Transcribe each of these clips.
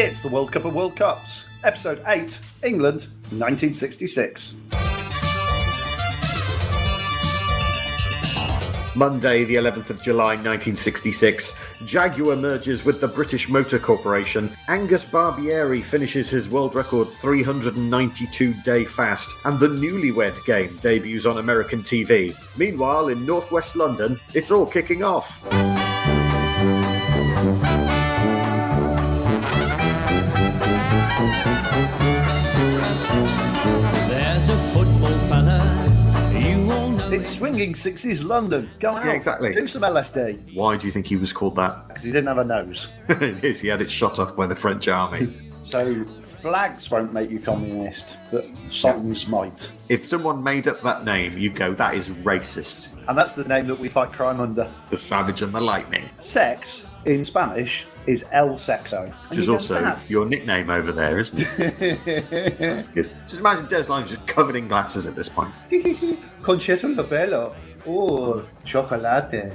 It's the World Cup of World Cups, Episode 8, England, 1966. Monday, the 11th of July, 1966. Jaguar merges with the British Motor Corporation. Angus Barbieri finishes his world record 392-day fast. And the Newlywed Game debuts on American TV. Meanwhile, in northwest London, it's all kicking off. There's a football fella, you all know. It's swinging 60s London. Go out. Yeah, exactly. Do some LSD. Why do you think he was called that? Because he didn't have a nose. Yes, he had it shot off by the French army. So flags won't make you communist, but songs might. If someone made up that name, you go, that is racist. And that's the name that we fight crime under. The Savage and the Lightning. Sex, in Spanish, is El Sexo. Which is also your nickname over there, isn't it? That's good. Just imagine Des Lyons just covered in glasses at this point. Concerto de pelo. Oh, chocolate.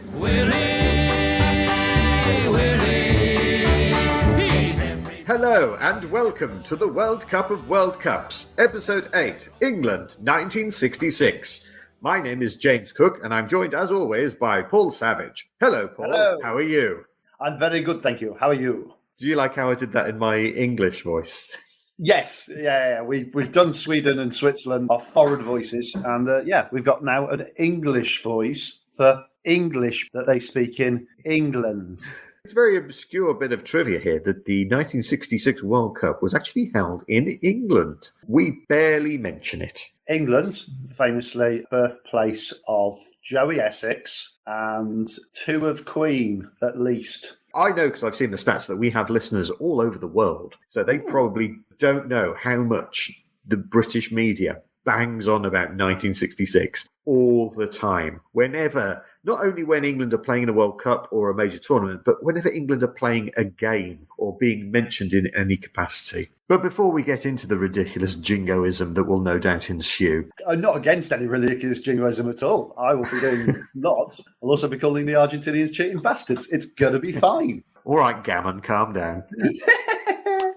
Hello and welcome to the World Cup of World Cups, Episode 8, England, 1966. My name is James Cook and I'm joined as always by Paul Savage. Hello, Paul. Hello. How are you? I'm very good, thank you. How are you? Do you like how I did that in my English voice? Yes, yeah. We've done Sweden and Switzerland, our foreign voices, and we've got now an English voice for English that they speak in England. It's a very obscure bit of trivia here that the 1966 World Cup was actually held in England. We barely mention it. England, famously birthplace of Joey Essex and two of Queen, at least. I know because I've seen the stats that we have listeners all over the world, so they probably don't know how much the British media bangs on about 1966 all the time. Whenever, not only when England are playing in a World Cup or a major tournament, but whenever England are playing a game or being mentioned in any capacity. But before we get into the ridiculous jingoism that will no doubt ensue. I'm not against any ridiculous jingoism at all. I will be doing lots. I'll also be calling the Argentinians cheating bastards. It's going to be fine. All right, Gammon, calm down.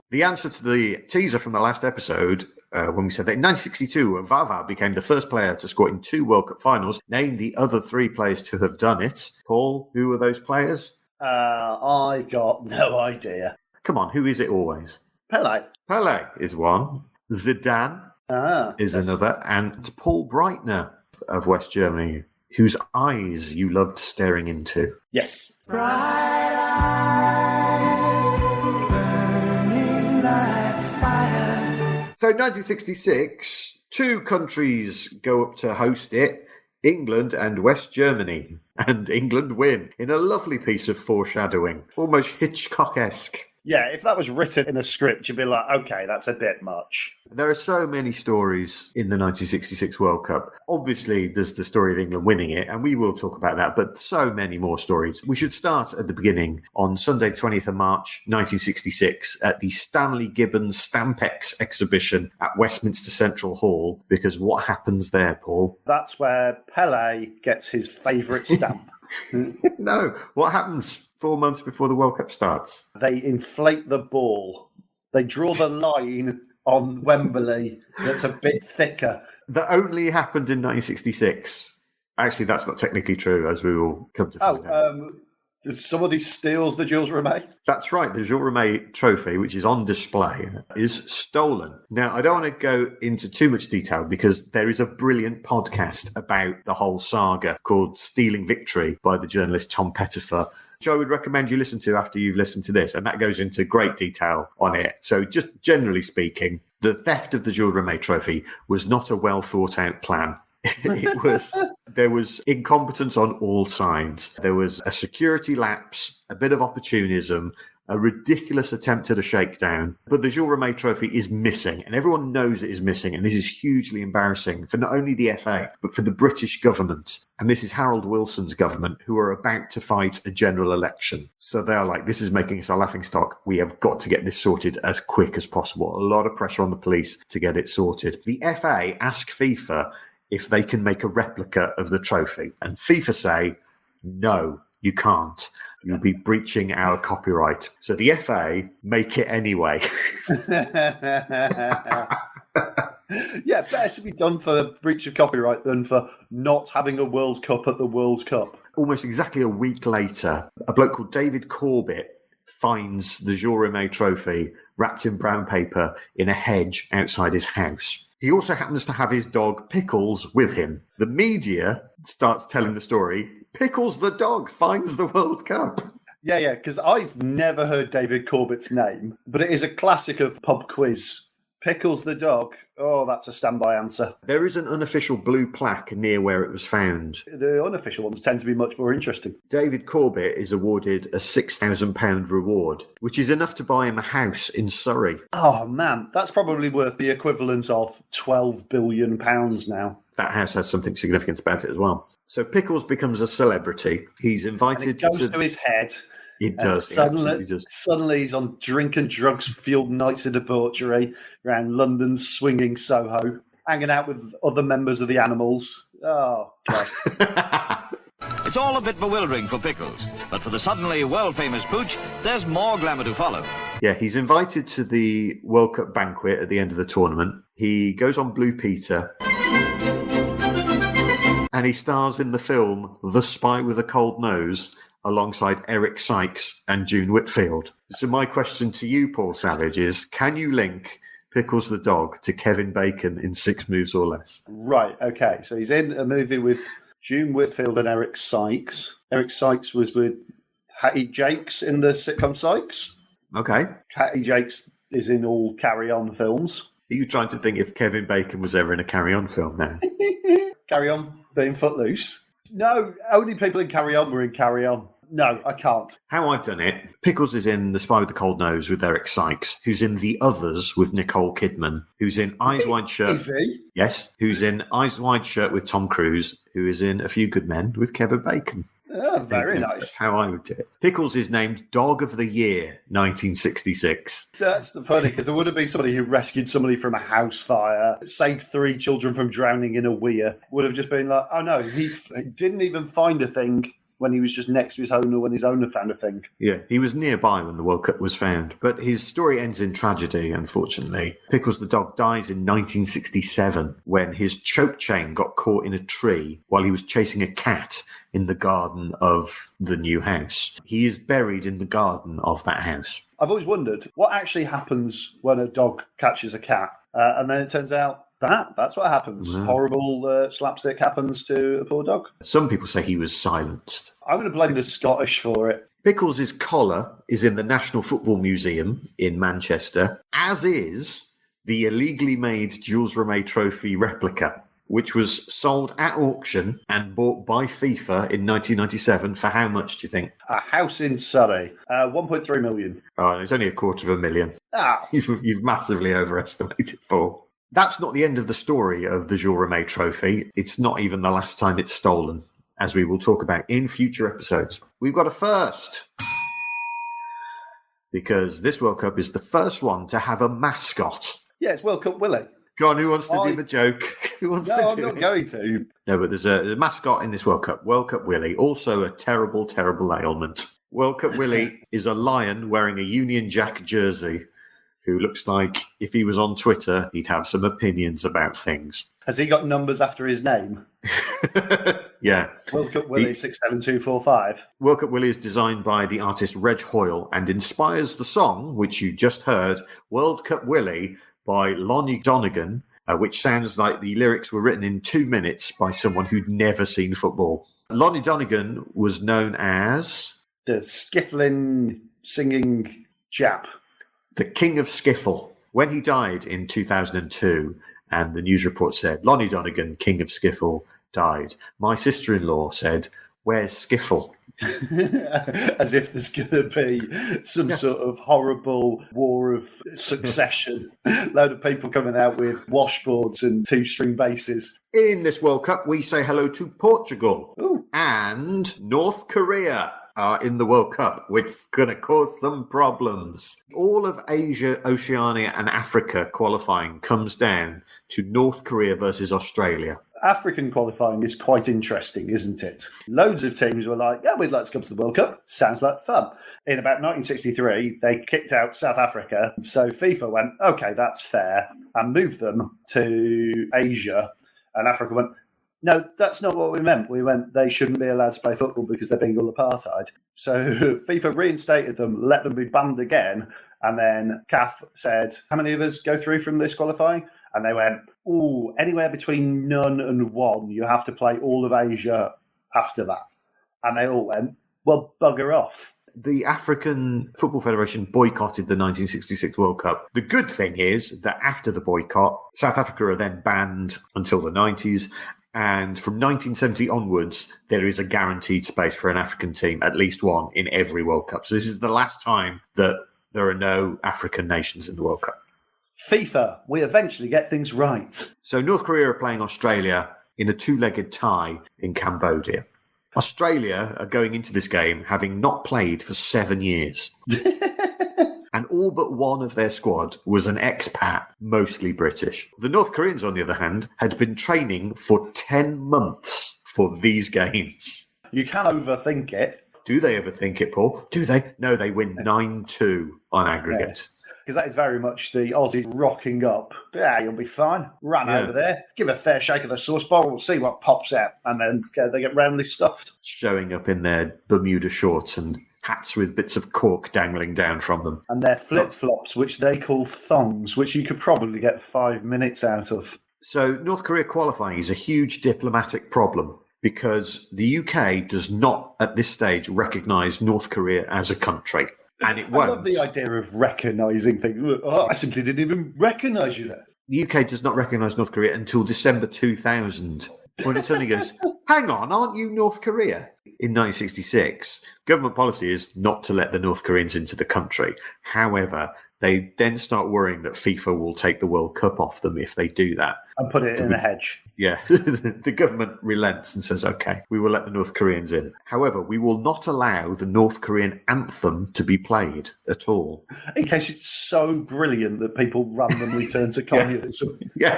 The answer to the teaser from the last episode, when we said that in 1962, Vava became the first player to score in 2 World Cup finals, named the other 3 players to have done it. Paul, who were those players? I got no idea. Come on, who is it always? Pele. Pele is one. Zidane is another. And Paul Breitner of West Germany, whose eyes you loved staring into. Yes. So 1966, 2 countries go up to host it, England and West Germany. And England win in a lovely piece of foreshadowing, almost Hitchcock-esque. Yeah, if that was written in a script, you'd be like, okay, that's a bit much. There are so many stories in the 1966 World Cup. Obviously, there's the story of England winning it, and we will talk about that, but so many more stories. We should start at the beginning on Sunday, 20th of March, 1966, at the Stanley Gibbons Stampex exhibition at Westminster Central Hall, because what happens there, Paul? That's where Pele gets his favourite stamp. No, what happens 4 months before the World Cup starts? They inflate the ball. They draw the line on Wembley that's a bit thicker. That only happened in 1966. Actually, that's not technically true, as we will come to find out. Somebody steals the Jules Rimet? That's right. The Jules Rimet trophy, which is on display, is stolen. Now, I don't want to go into too much detail because there is a brilliant podcast about the whole saga called Stealing Victory by the journalist Tom Pettifer, which I would recommend you listen to after you've listened to this. And that goes into great detail on it. So just generally speaking, the theft of the Jules Rimet trophy was not a well thought out plan. There was incompetence on all sides. There was a security lapse, a bit of opportunism, a ridiculous attempt at a shakedown. But the Jules Rimet trophy is missing, and everyone knows it is missing. And this is hugely embarrassing for not only the FA, but for the British government. And this is Harold Wilson's government, who are about to fight a general election. So they're like, this is making us a laughingstock. We have got to get this sorted as quick as possible. A lot of pressure on the police to get it sorted. The FA ask FIFA if they can make a replica of the trophy. And FIFA say, no, you can't. You'll be breaching our copyright. So the FA make it anyway. Yeah, better to be done for breach of copyright than for not having a World Cup at the World Cup. Almost exactly a week later, a bloke called David Corbett finds the Jules Rimet trophy wrapped in brown paper in a hedge outside his house. He also happens to have his dog Pickles with him. The media starts telling the story. Pickles the dog finds the World Cup. Yeah, because I've never heard David Corbett's name, but it is a classic of pub quiz. Pickles the dog. Oh, that's a standby answer. There is an unofficial blue plaque near where it was found. The unofficial ones tend to be much more interesting. David Corbett is awarded a £6,000 reward, which is enough to buy him a house in Surrey. Oh, man, that's probably worth the equivalent of £12 billion now. That house has something significant about it as well. So Pickles becomes a celebrity. He's And invited it goes to his head. It does. And It absolutely does. suddenly he's on drink and drugs fueled nights of debauchery around London's swinging Soho, hanging out with other members of the Animals. Oh, God. It's all a bit bewildering for Pickles, but for the suddenly world-famous Pooch, there's more glamour to follow. Yeah, he's invited to the World Cup banquet at the end of the tournament. He goes on Blue Peter. And he stars in the film The Spy with a Cold Nose alongside Eric Sykes and June Whitfield. So my question to you, Paul Savage, is can you link Pickles the dog to Kevin Bacon in 6 Moves or Less? Right, okay. So he's in a movie with June Whitfield and Eric Sykes. Eric Sykes was with Hattie Jakes in the sitcom Sykes. Okay. Hattie Jakes is in all Carry On films. Are you trying to think if Kevin Bacon was ever in a Carry On film now? Carry On being Footloose. No, only people in Carry On were in Carry On. No, I can't. How I've done it, Pickles is in The Spy with the Cold Nose with Eric Sykes, who's in The Others with Nicole Kidman, who's in Eyes Wide Shut. Is he? Yes, who's in Eyes Wide Shut with Tom Cruise, who is in A Few Good Men with Kevin Bacon. Oh, very That's nice. how I would do it. Pickles is named Dog of the Year 1966. That's funny because there would have been somebody who rescued somebody from a house fire, saved 3 children from drowning in a weir. Would have just been like, oh no, he didn't even find a thing when he was just next to his owner when his owner found a thing. Yeah, he was nearby when the World Cup was found. But his story ends in tragedy, unfortunately. Pickles the dog dies in 1967 when his choke chain got caught in a tree while he was chasing a cat in the garden of the new house. He is buried in the garden of that house. I've always wondered what actually happens when a dog catches a cat. And then it turns out that's what happens. Wow. Horrible slapstick happens to a poor dog. Some people say he was silenced. I'm going to blame the Scottish for it. Pickles' collar is in the National Football Museum in Manchester, as is the illegally made Jules Rimet trophy replica, which was sold at auction and bought by FIFA in 1997 for how much, do you think? A house in Surrey, 1.3 million. Oh, it's only $250,000. Ah, You've massively overestimated, Paul. That's not the end of the story of the Jules Rimet trophy. It's not even the last time it's stolen, as we will talk about in future episodes. We've got a first, because this World Cup is the first one to have a mascot. yeah, it's World Cup Willie. Go on, who wants to do the joke? Who wants No, to I'm do not it? going to. No, but there's a mascot in this World Cup Willie, also a terrible, terrible ailment. World Cup Willie is a lion wearing a Union Jack jersey who looks like if he was on Twitter, he'd have some opinions about things. Has he got numbers after his name? Yeah. World Cup Willie 67245. World Cup Willie is designed by the artist Reg Hoyle and inspires the song, which you just heard, World Cup Willie by Lonnie Donegan, which sounds like the lyrics were written in 2 minutes by someone who'd never seen football. Lonnie Donegan was known as The skiffling singing chap. the King of Skiffle. When he died in 2002, and the news report said, Lonnie Donegan, King of Skiffle, died, my sister-in-law said, where's Skiffle? As if there's going to be some sort of horrible war of succession. Load of people coming out with washboards and 2-string basses. In this World Cup, we say hello to Portugal Ooh. and North Korea. are in the World Cup, which is going to cause some problems. All of Asia, Oceania, and Africa qualifying comes down to North Korea versus Australia. African qualifying is quite interesting, isn't it? Loads of teams were like, yeah, we'd like to come to the World Cup. Sounds like fun. In about 1963, they kicked out South Africa. So FIFA went, okay, that's fair, and moved them to Asia. And Africa went, no, that's not what we meant. We meant they shouldn't be allowed to play football because they're being all apartheid. So FIFA reinstated them, let them be banned again. And then CAF said, how many of us go through from this qualifying? And they went, anywhere between none and one. You have to play all of Asia after that. And they all went, well, bugger off. The African Football Federation boycotted the 1966 World Cup. The good thing is that after the boycott, South Africa are then banned until the 90s. And from 1970 onwards, there is a guaranteed space for an African team, at least one, in every World Cup. So this is the last time that there are no African nations in the World Cup. FIFA, we eventually get things right. So North Korea are playing Australia in a two-legged tie in Cambodia. Australia are going into this game having not played for 7 years. And all but one of their squad was an expat, mostly British. The North Koreans, on the other hand, had been training for 10 months for these games. You can overthink it. Do they overthink it, Paul? Do they? No, they win 9-2 on aggregate. Because that is very much the Aussies rocking up. Yeah, you'll be fine. Run over there, give a fair shake of the sauce bowl, we'll see what pops out. And then they get roundly stuffed. Showing up in their Bermuda shorts and hats with bits of cork dangling down from them. And their flip-flops, which they call thongs, which you could probably get 5 minutes out of. So North Korea qualifying is a huge diplomatic problem because the UK does not, at this stage, recognise North Korea as a country. And it won't. I love the idea of recognising things. I simply didn't even recognise you there. The UK does not recognise North Korea until December 2000, when it suddenly goes, hang on, aren't you North Korea? In 1966, government policy is not to let the North Koreans into the country. However, they then start worrying that FIFA will take the World Cup off them if they do that. And put it in a hedge. Yeah, the government relents and says, OK, we will let the North Koreans in. However, we will not allow the North Korean anthem to be played at all. In case it's so brilliant that people randomly turn to communism. Yeah.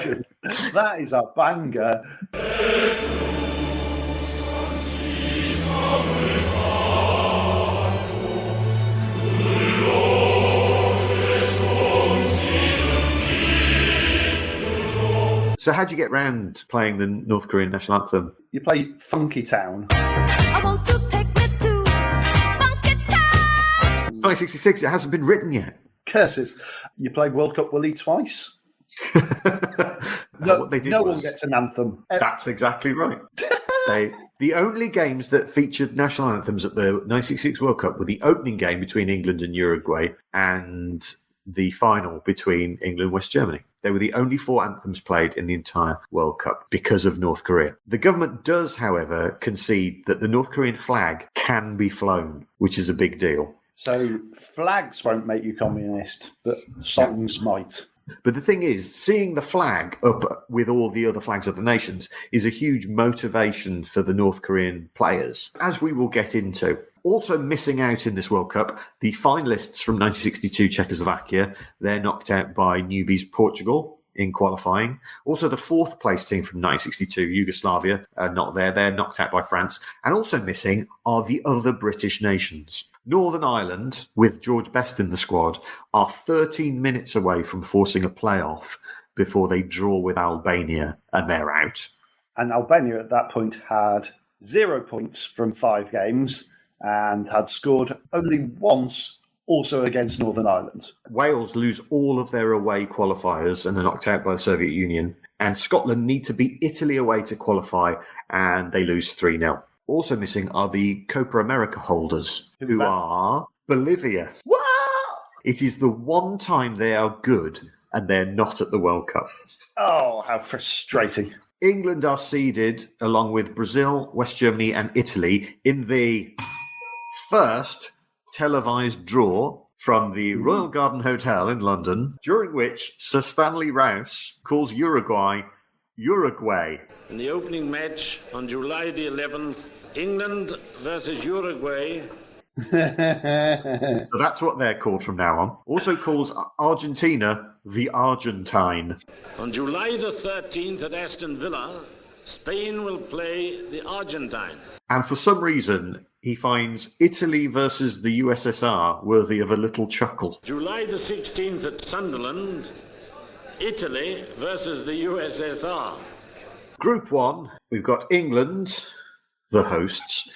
That is a banger. So how'd you get round playing the North Korean national anthem? You play Funky Town. I want to take me to Funky Town. It's 1966, it hasn't been written yet. Curses. You played World Cup Willie twice. What they did no was, one gets an anthem. That's exactly right. The only games that featured national anthems at the 1966 World Cup were the opening game between England and Uruguay and the final between England and West Germany. They were the only 4 anthems played in the entire World Cup because of North Korea. The government does, however, concede that the North Korean flag can be flown, which is a big deal. So flags won't make you communist, but songs might. But the thing is, seeing the flag up with all the other flags of the nations is a huge motivation for the North Korean players, as we will get into. Also missing out in this World Cup, the finalists from 1962 Czechoslovakia, they're knocked out by newbies Portugal in qualifying. Also the 4th place team from 1962, Yugoslavia, are not there. They're knocked out by France. And also missing are the other British nations. Northern Ireland, with George Best in the squad, are 13 minutes away from forcing a playoff before they draw with Albania and they're out. And Albania at that point had 0 points from 5 games and had scored only once, also against Northern Ireland. Wales lose all of their away qualifiers and are knocked out by the Soviet Union. And Scotland need to beat Italy away to qualify, and they lose 3-0. Also missing are the Copa America holders, who are Bolivia. What? It is the one time they are good, and they're not at the World Cup. Oh, how frustrating. England are seeded, along with Brazil, West Germany, and Italy, in the first televised draw from the Royal Garden Hotel in London, during which Sir Stanley Rouse calls Uruguay. In the opening match on July the 11th, England versus Uruguay So that's what they're called from now on. Also calls Argentina the Argentine. On July the 13th at Aston Villa, Spain will play the Argentine. And for some reason, he finds Italy versus the USSR worthy of a little chuckle. July the 16th at Sunderland, Italy versus the USSR. Group 1, we've got England, the hosts,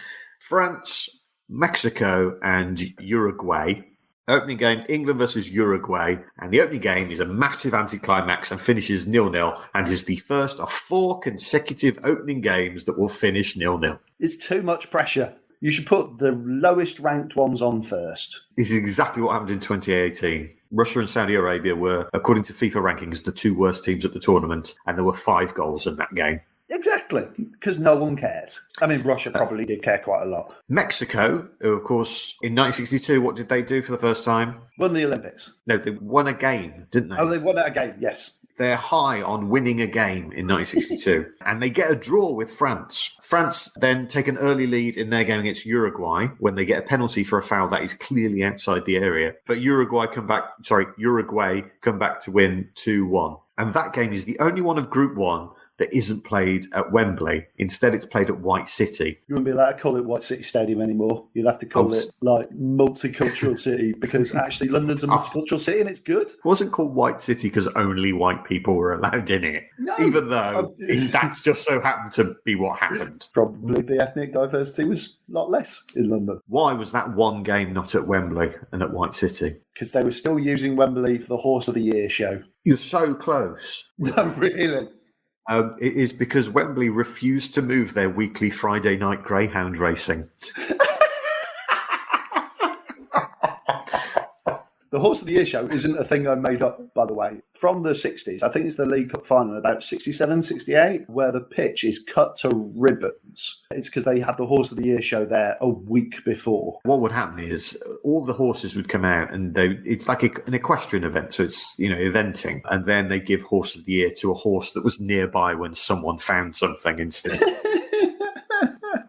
France, Mexico, and Uruguay. Opening game, England versus Uruguay, and the opening game is a massive anticlimax and finishes 0-0, and is the first of 4 consecutive opening games that will finish 0-0. It's too much pressure. You should put the lowest ranked ones on first. This is exactly what happened in 2018. Russia and Saudi Arabia were, according to FIFA rankings, the 2 worst teams at the tournament, and there were 5 goals in that game. Exactly, because no one cares. I mean, Russia probably did care quite a lot. Mexico, who, of course, in 1962, what did they do for the first time? Won the Olympics. No, they won a game, didn't they? Oh, they won it again, yes. They're high on winning a game in 1962, and they get a draw with France. France then take an early lead in their game against Uruguay when they get a penalty for a foul that is clearly outside the area. But Uruguay come back to win 2-1. And that game is the only one of Group 1 that isn't played at Wembley. Instead, it's played at White City. You wouldn't be allowed to call it White City Stadium anymore. You'd have to call it like Multicultural City, because actually London's a multicultural city and it's good. It wasn't called White City because only white people were allowed in it, No. even though that's just so happened to be what happened. Probably the ethnic diversity was a lot less in London, Why was that one game not at Wembley and at White City? because they were still using Wembley for the Horse of the Year show. You're so close. No, really? It is because Wembley refused to move their weekly Friday night greyhound racing. The Horse of the Year show isn't a thing I made up, by the way. From the 60s, I think it's the League Cup final, about 67, 68, where the pitch is cut to ribbons. It's because they had the Horse of the Year show there a week before. What would happen is all the horses would come out, and it's like an equestrian event, so it's, eventing, and then they give Horse of the Year to a horse that was nearby when someone found something instead.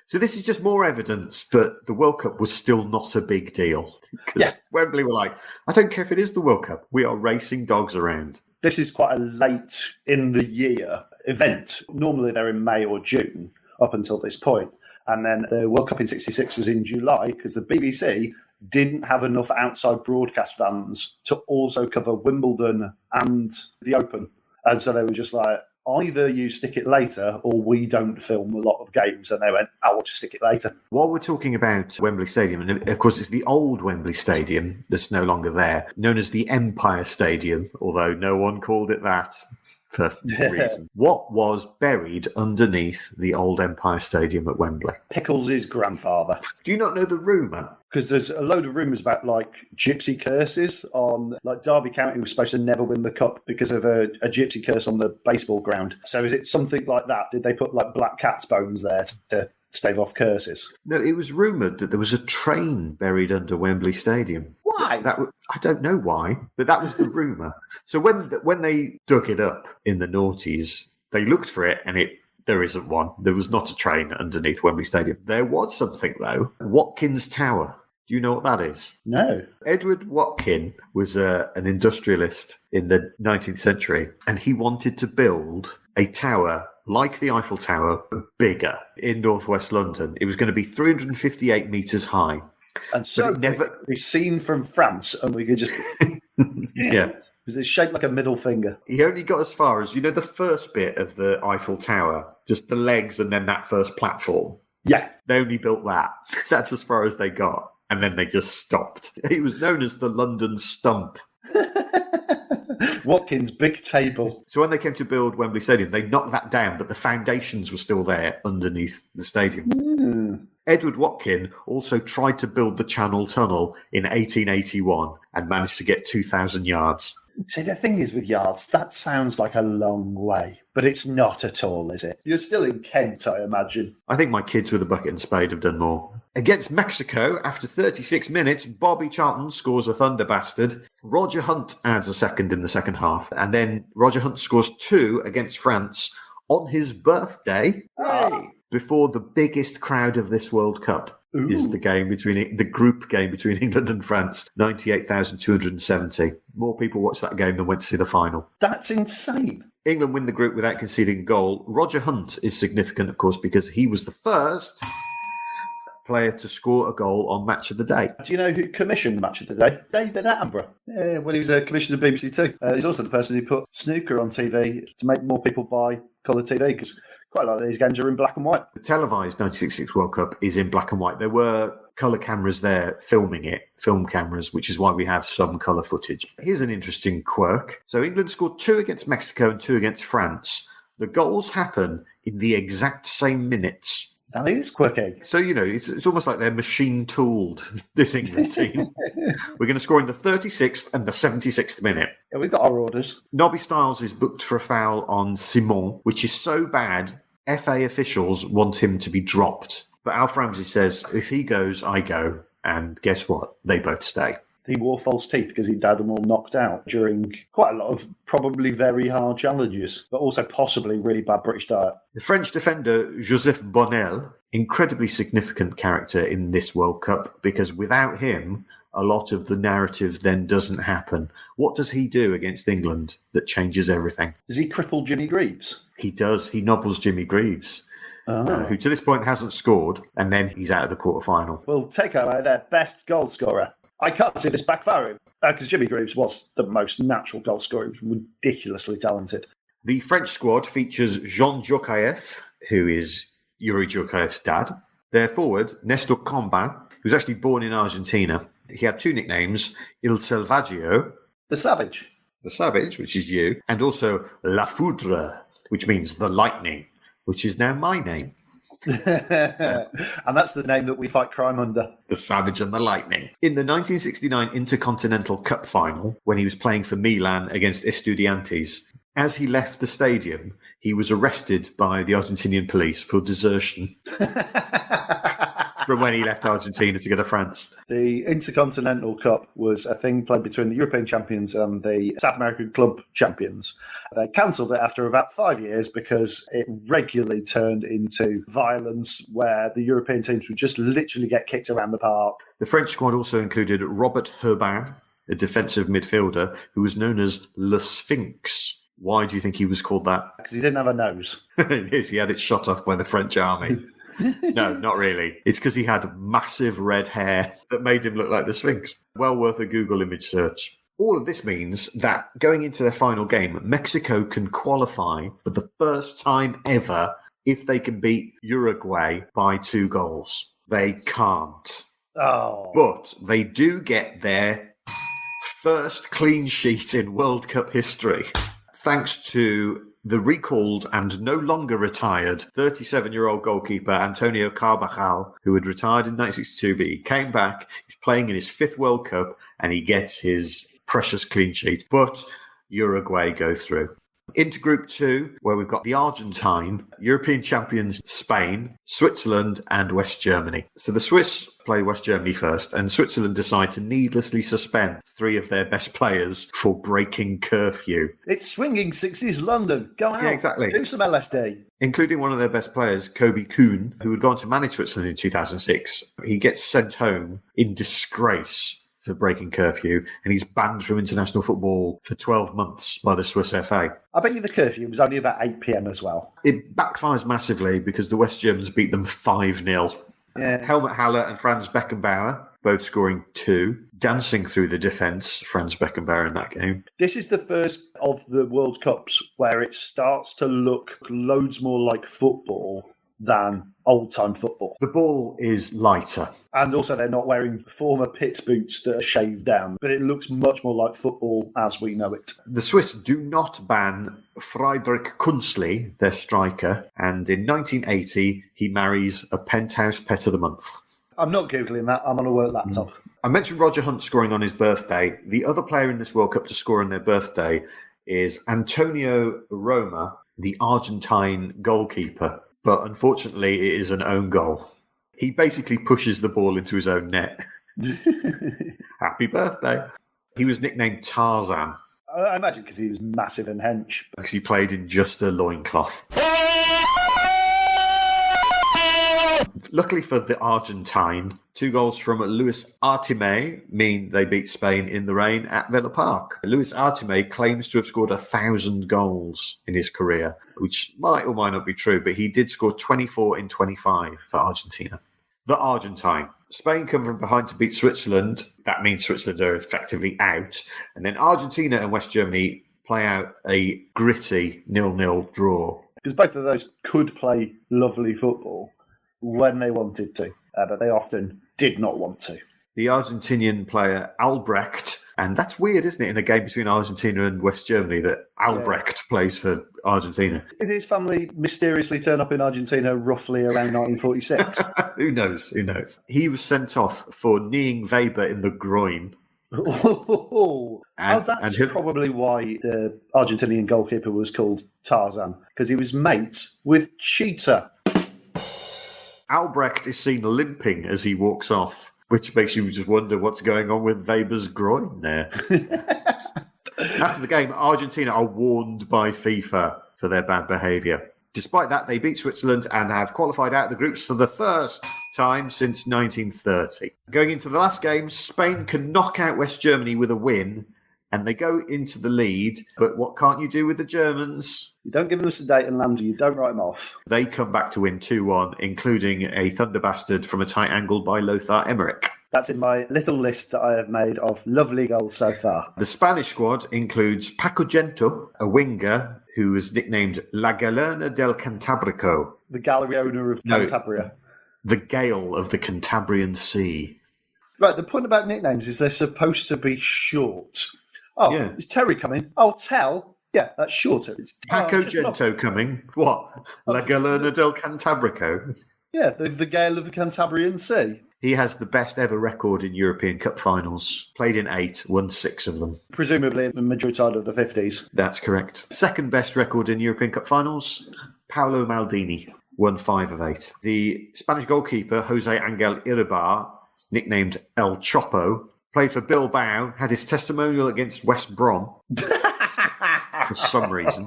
So this is just more evidence that the World Cup was still not a big deal. Yeah. Wembley were like, I don't care if it is the World Cup, we are racing dogs around. This is quite a late in the year event. Normally they're in May or June up until this point. And then the World Cup in 66 was in July because the BBC didn't have enough outside broadcast fans to also cover Wimbledon and the Open. And so they were just like, either you stick it later or we don't film a lot of games. And they went, we'll just stick it later. While we're talking about Wembley Stadium, and of course it's the old Wembley Stadium that's no longer there, known as the Empire Stadium, although no one called it that for reason. What was buried underneath the old Empire Stadium at Wembley? Pickles' grandfather. Do you not know the rumour? Because there's a load of rumours about gypsy curses on Derby County was supposed to never win the cup because of a gypsy curse on the baseball ground. So is it something like that? Did they put black cat's bones there to stave off curses? No, it was rumoured that there was a train buried under Wembley Stadium. Why? I don't know why, but that was the rumour. So when they dug it up in the noughties, they looked for it and there isn't one. There was not a train underneath Wembley Stadium. There was something though. Watkins Tower. Do you know what that is? No. Edward Watkin was an industrialist in the 19th century, and he wanted to build a tower like the Eiffel Tower, but bigger in northwest London. It was going to be 358 metres high. And so it never be seen from France, and we could just yeah. Because it's shaped like a middle finger. He only got as far as the first bit of the Eiffel Tower, just the legs, and then that first platform. Yeah, they only built that. That's as far as they got, and then they just stopped. It was known as the London Stump. Watkins' big table. So when they came to build Wembley Stadium, they knocked that down, but the foundations were still there underneath the stadium. Mm. Edward Watkin also tried to build the Channel Tunnel in 1881 and managed to get 2,000 yards. See, the thing is with yards, that sounds like a long way, but it's not at all, is it? You're still in Kent, I imagine. I think my kids with a bucket and spade have done more. Against Mexico, after 36 minutes, Bobby Charlton scores a thunder bastard. Roger Hunt adds a second in the second half. And then Roger Hunt scores 2 against France on his birthday. Hey. Before the biggest crowd of this World Cup. is the group game between England and France. 98,270. More people watched that game than went to see the final. That's insane. England win the group without conceding a goal. Roger Hunt is significant, of course, because he was the first player to score a goal on Match of the Day. Do you know who commissioned Match of the Day? David Attenborough. Yeah, when he was a commissioner of BBC Two. He's also the person who put snooker on TV to make more people buy colour TV, because quite a lot of these games are in black and white. The televised 1966 World Cup is in black and white. There were colour cameras there filming it, film cameras, which is why we have some colour footage. Here's an interesting quirk. So England scored 2 against Mexico and 2 against France. The goals happen in the exact same minutes. That is quirky. So, it's almost like they're machine-tooled, this England team. We're going to score in the 36th and the 76th minute. Yeah, we've got our orders. Nobby Stiles is booked for a foul on Simon, which is so bad, FA officials want him to be dropped. But Alf Ramsey says, if he goes, I go. And guess what? They both stay. He wore false teeth because he'd had them all knocked out during quite a lot of probably very hard challenges, but also possibly really bad British diet. The French defender, Joseph Bonnel, incredibly significant character in this World Cup, because without him, a lot of the narrative then doesn't happen. What does he do against England that changes everything? Does he cripple Jimmy Greaves? He does. He nobbles Jimmy Greaves. Who to this point hasn't scored, and then he's out of the quarter-final. We'll take away their best goal scorer. I can't see this backfiring, because Jimmy Greaves was the most natural goal scorer. He was ridiculously talented. The French squad features Jean Djokaev, who is Yuri Djokaev's dad. Their forward, Nestor Cambin, who's actually born in Argentina. He had 2 nicknames, Il Selvaggio, The Savage. the Savage, which is you, and also La Foudre, which means the lightning, which is now my name. And that's the name that we fight crime under. The Savage and the Lightning. In the 1969 Intercontinental Cup final, when he was playing for Milan against Estudiantes, as he left the stadium, he was arrested by the Argentinian police for desertion from when he left Argentina to go to France. The Intercontinental Cup was a thing played between the European champions and the South American club champions. They cancelled it after about 5 years because it regularly turned into violence where the European teams would just literally get kicked around the park. The French squad also included Robert Herbin, a defensive midfielder who was known as Le Sphinx. Why do you think he was called that? Because he didn't have a nose. Yes, he had it shot off by the French army. No, not really. It's because he had massive red hair that made him look like the Sphinx. Well worth a Google image search. All of this means that going into their final game, Mexico can qualify for the first time ever if they can beat Uruguay by 2 goals. They can't. Oh. But they do get their first clean sheet in World Cup history, thanks to the recalled and no longer retired 37-year-old goalkeeper Antonio Carvajal, who had retired in 1962, but he came back, he's playing in his 5th World Cup, and he gets his precious clean sheet. But Uruguay go through. Into Group 2, where we've got the Argentine, European champions Spain, Switzerland, and West Germany. So the Swiss play West Germany first, and Switzerland decide to needlessly suspend 3 of their best players for breaking curfew. It's swinging 60s London. Go out. Yeah, exactly. Do some LSD. Including one of their best players, Kobe Kuhn, who had gone to manage Switzerland in 2006. He gets sent home in disgrace for breaking curfew, and he's banned from international football for 12 months by the Swiss FA. I bet you the curfew was only about 8 p.m. as well. It backfires massively because the West Germans beat them 5-0. Yeah. Helmut Haller and Franz Beckenbauer both scoring 2, dancing through the defence, Franz Beckenbauer in that game. This is the first of the World Cups where it starts to look loads more like football than old-time football. The ball is lighter. And also they're not wearing former pit boots that are shaved down, but it looks much more like football as we know it. The Swiss do not ban Friedrich Kunstli, their striker, and in 1980 he marries a penthouse pet of the month. I'm not Googling that, I'm on a work laptop. I mentioned Roger Hunt scoring on his birthday. The other player in this World Cup to score on their birthday is Antonio Roma, the Argentine goalkeeper. But unfortunately, it is an own goal. He basically pushes the ball into his own net. Happy birthday. He was nicknamed Tarzan. I imagine because he was massive and hench. Because he played in just a loincloth. Luckily for the Argentine, 2 goals from Luis Artime mean they beat Spain in the rain at Villa Park. Luis Artime claims to have scored 1,000 goals in his career, which might or might not be true, but he did score 24 in 25 for Argentina. The Argentine. Spain come from behind to beat Switzerland. That means Switzerland are effectively out. And then Argentina and West Germany play out a gritty 0-0 draw. Because both of those could play lovely football when they wanted to, but they often did not want to. The Argentinian player Albrecht, and that's weird, isn't it, in a game between Argentina and West Germany that Albrecht plays for Argentina. Did his family mysteriously turn up in Argentina roughly around 1946? Who knows? Who knows? He was sent off for kneeing Weber in the groin. That's probably why the Argentinian goalkeeper was called Tarzan, because he was mates with Cheetah. Albrecht is seen limping as he walks off, which makes you just wonder what's going on with Weber's groin there. After the game, Argentina are warned by FIFA for their bad behaviour. Despite that, they beat Switzerland and have qualified out of the groups for the first time since 1930. Going into the last game, Spain can knock out West Germany with a win, and they go into the lead. But what can't you do with the Germans? You don't give them Sedate and Lambda, you don't write them off. They come back to win 2-1, including a thunder bastard from a tight angle by Lothar Emmerich. That's in my little list that I have made of lovely goals so far. The Spanish squad includes Paco Gento, a winger who was nicknamed La Galerna del Cantabrico. The gallery owner of Cantabria. The Gale of the Cantabrian Sea. Right, the point about nicknames is they're supposed to be short. Oh, yeah. Is Terry coming? Oh, Tell. Yeah, that's shorter. It's Paco Gento coming. What? La Galerna del Cantabrico? Yeah, the Gale of the Cantabrian Sea. He has the best ever record in European Cup finals. Played in 8, won 6 of them. Presumably the majority of the 50s. That's correct. Second best record in European Cup finals, Paolo Maldini. Won 5 of 8. The Spanish goalkeeper, Jose Angel Iribar, nicknamed El Chopo, played for Bilbao, had his testimonial against West Brom for some reason.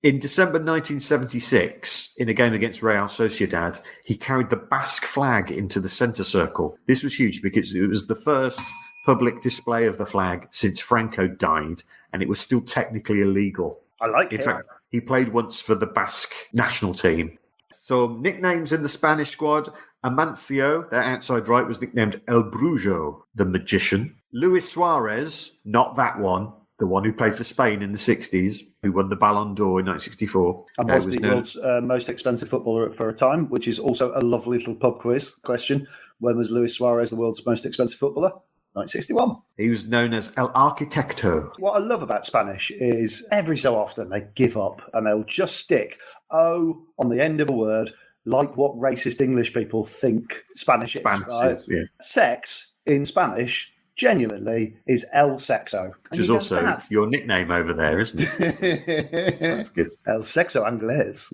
In December 1976, in a game against Real Sociedad, he carried the Basque flag into the centre circle. This was huge because it was the first public display of the flag since Franco died, and it was still technically illegal. I like it. In fact, he played once for the Basque national team. So nicknames in the Spanish squad, Amancio, their outside right, was nicknamed El Brujo, the magician. Luis Suarez, not that one, the one who played for Spain in the 60s, who won the Ballon d'Or in 1964. And was the world's most expensive footballer for a time, which is also a lovely little pub quiz question. When was Luis Suarez the world's most expensive footballer? 1961. He was known as El Arquitecto. What I love about Spanish is every so often they give up and they'll just stick O on the end of a word, like what racist English people think Spanish is. Right? Yeah. Sex in Spanish genuinely is El Sexo. Which is also your nickname over there, isn't it? That's good. El Sexo Anglés.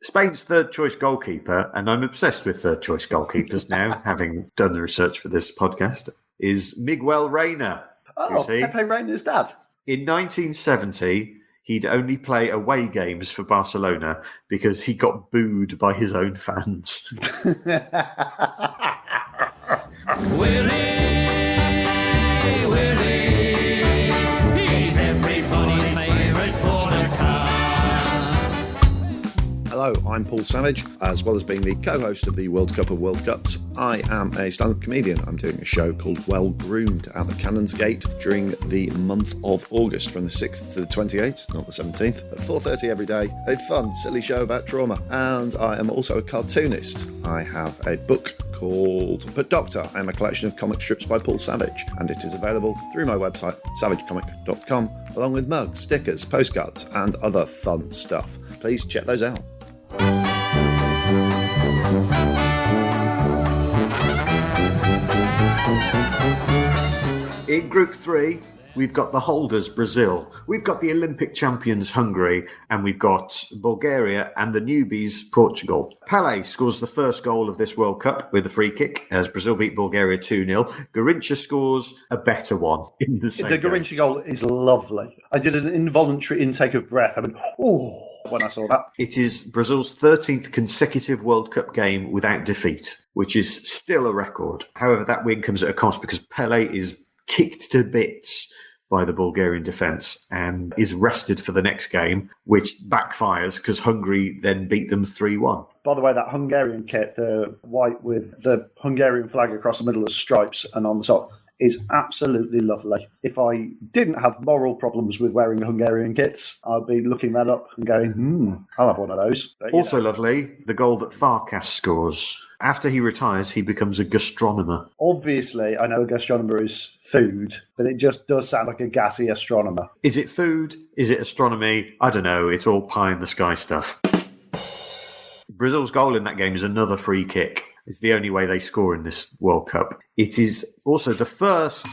Spain's third choice goalkeeper, and I'm obsessed with third choice goalkeepers now, having done the research for this podcast, is Miguel Reyna. Oh, Pepe Reina's dad. In 1970, he'd only play away games for Barcelona because he got booed by his own fans. He's everybody's favourite for the car. Hello, I'm Paul Savage. As well as being the co-host of the World Cup of World Cups, I am a stand-up comedian. I'm doing a show called Well Groomed at the Canonsgate during the month of August from the 6th to the 28th, not the 17th, at 4:30 every day. A fun, silly show about trauma. And I am also a cartoonist. I have a book called But Doctor. I am a collection of comic strips by Paul Savage, and it is available through my website, savagecomic.com, along with mugs, stickers, postcards, and other fun stuff. Please check those out. In Group 3, we've got the holders, Brazil. We've got the Olympic champions, Hungary. And we've got Bulgaria and the newbies, Portugal. Pelé scores the first goal of this World Cup with a free kick as Brazil beat Bulgaria 2-0. Garrincha scores a better one in the same The game. Garrincha goal is lovely. I did an involuntary intake of breath. I went, oh, when I saw that. It is Brazil's 13th consecutive World Cup game without defeat, which is still a record. However, that win comes at a cost because Pelé is kicked to bits by the Bulgarian defence and is rested for the next game, which backfires because Hungary then beat them 3-1. By the way, that Hungarian kit, the white with the Hungarian flag across the middle of stripes and on the top, is absolutely lovely. If I didn't have moral problems with wearing Hungarian kits, I'd be looking that up and going, I'll have one of those. But, you Also know. lovely, the goal that Farkas scores. After he retires, he becomes a gastronomer. Obviously, I know a gastronomer is food, but it just does sound like a gassy astronomer. Is it food? Is it astronomy? I don't know. It's all pie in the sky stuff. Brazil's goal in that game is another free kick. It's the only way they score in this World Cup. It is also the first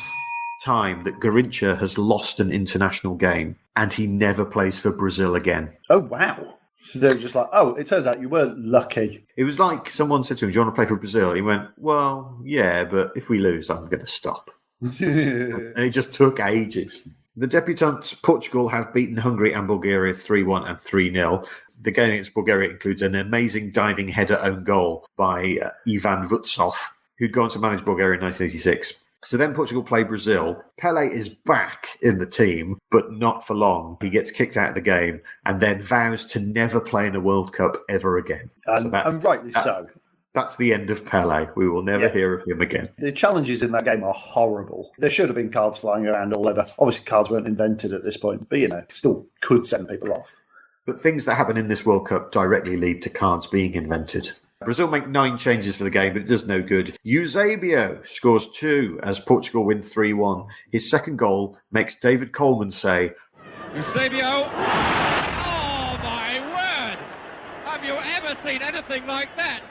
time that Garrincha has lost an international game, and he never plays for Brazil again. Oh, wow. So they're just like, oh, it turns out you weren't lucky. It was like someone said to him, do you want to play for Brazil? He went, well, yeah, but if we lose, I'm going to stop. And it just took ages. The debutants, Portugal, have beaten Hungary and Bulgaria 3-1 and 3-0. The game against Bulgaria includes an amazing diving header own goal by Ivan Vutsov, who'd gone to manage Bulgaria in 1986. So then Portugal play Brazil. Pelé is back in the team, but not for long. He gets kicked out of the game and then vows to never play in a World Cup ever again. And rightly so. That's the end of Pelé. We will never hear of him again. The challenges in that game are horrible. There should have been cards flying around all over. Obviously, cards weren't invented at this point, but, still could send people off. But things that happen in this World Cup directly lead to cards being invented. Brazil make 9 changes for the game, but it does no good. Eusebio scores 2 as Portugal win 3-1. His second goal makes David Coleman say, Eusebio. Oh, my word! Have you ever seen anything like that?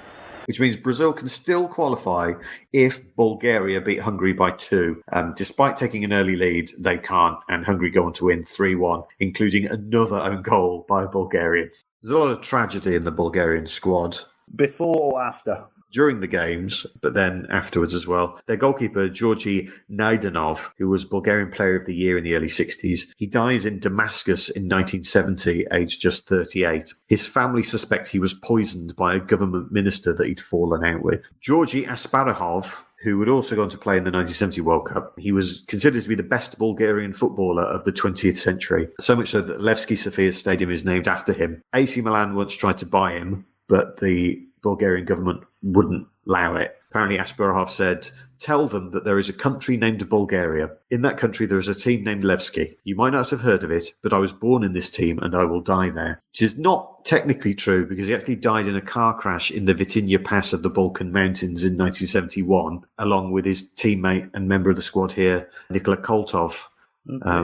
which means Brazil can still qualify if Bulgaria beat Hungary by 2. Despite taking an early lead, they can't, and Hungary go on to win 3-1, including another own goal by a Bulgarian. There's a lot of tragedy in the Bulgarian squad. Before or after? During the games, but then afterwards as well. Their goalkeeper, Georgi Naidanov, who was Bulgarian Player of the Year in the early 60s, he dies in Damascus in 1970, aged just 38. His family suspect he was poisoned by a government minister that he'd fallen out with. Georgi Asparahov, who would also go on to play in the 1970 World Cup. He was considered to be the best Bulgarian footballer of the 20th century, so much so that Levski Sofia Stadium is named after him. AC Milan once tried to buy him, but the Bulgarian government wouldn't allow it. Apparently Asparahov said, "Tell them that there is a country named Bulgaria. In that country there is a team named Levski. You might not have heard of it, but I was born in this team and I will die there." Which is not technically true because he actually died in a car crash in the Vitinya Pass of the Balkan Mountains in 1971, along with his teammate and member of the squad here, Nikola Koltov,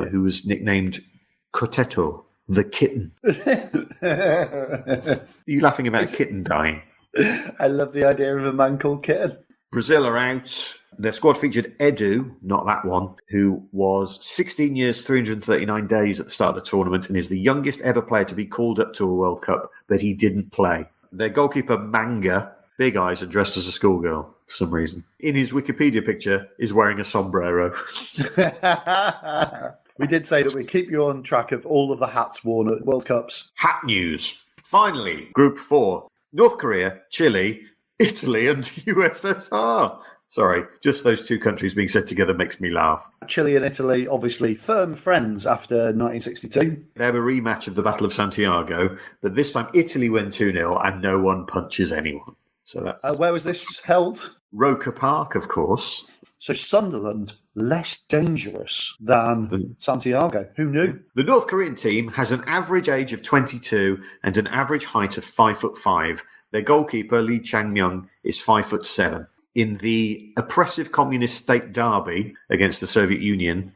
who was nicknamed Koteto, the kitten. Are you laughing about a kitten dying? I love the idea of a man called Kitten. Brazil are out. Their squad featured Edu, not that one, who was 16 years, 339 days at the start of the tournament and is the youngest ever player to be called up to a World Cup, but he didn't play. Their goalkeeper, Manga, big eyes and dressed as a schoolgirl for some reason, in his Wikipedia picture is wearing a sombrero. We did say that we keep you on track of all of the hats worn at World Cups. Hat news. Finally, Group 4. North Korea, Chile, Italy and USSR. Sorry, just those two countries being said together makes me laugh. Chile and Italy, obviously firm friends after 1962. They have a rematch of the Battle of Santiago, but this time Italy win 2-0 and no one punches anyone. So that's Where was this held? Roker Park, of course. So Sunderland, less dangerous than Santiago. Who knew? The North Korean team has an average age of 22 and an average height of 5'5". Their goalkeeper, Lee Chang-myung, is 5'7". In the oppressive communist state derby against the Soviet Union,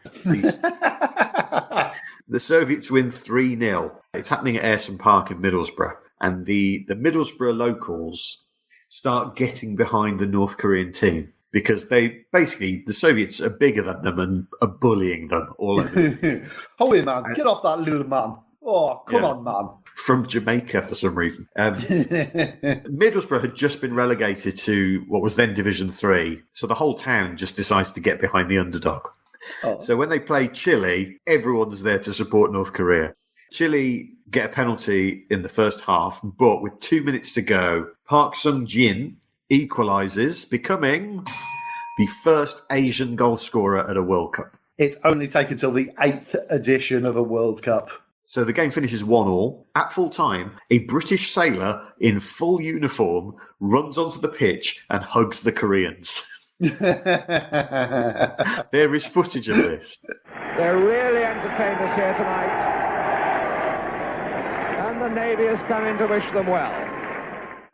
the Soviets win 3-0. It's happening at Ayresome Park in Middlesbrough. And the Middlesbrough locals start getting behind the North Korean team because the Soviets are bigger than them and are bullying them all over. Holy man, get off that little man. Oh, come Yeah. on, man. From Jamaica for some reason. Middlesbrough had just been relegated to what was then Division 3, so the whole town just decides to get behind the underdog. Oh. So when they play Chile, everyone's there to support North Korea. Chile get a penalty in the first half, but with 2 minutes to go, Park Sung-jin equalises, becoming the first Asian goal scorer at a World Cup. It's only taken till the 8th edition of a World Cup. So the game finishes 1-1. At full time, a British sailor in full uniform runs onto the pitch and hugs the Koreans. There is footage of this. They're really entertained us here tonight. And the Navy has come in to wish them well.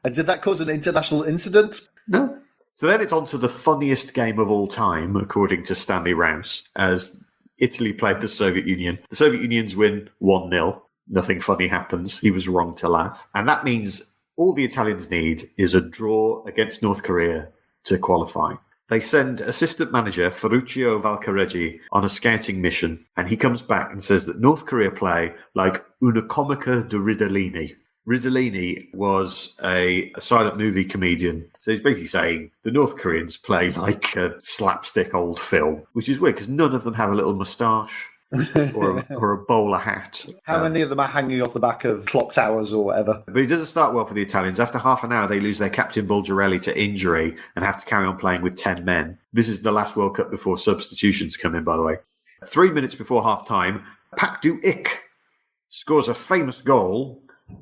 And did that cause an international incident? No. So then it's on to the funniest game of all time, according to Stanley Rouse, as Italy played the Soviet Union. The Soviet Unions win 1-0. Nothing funny happens. He was wrong to laugh. And that means all the Italians need is a draw against North Korea to qualify. They send assistant manager Ferruccio Valcareggi on a scouting mission, and he comes back and says that North Korea play like una comica di Ridolini. Ridolini was a silent movie comedian. So he's basically saying the North Koreans play like a slapstick old film, which is weird because none of them have a little moustache or a bowler hat. How many of them are hanging off the back of clock towers or whatever? But it doesn't start well for the Italians. After half an hour, they lose their captain Bulgarelli to injury and have to carry on playing with 10 men. This is the last World Cup before substitutions come in, by the way. 3 minutes before half-time, Pak Du-ik scores a famous goal,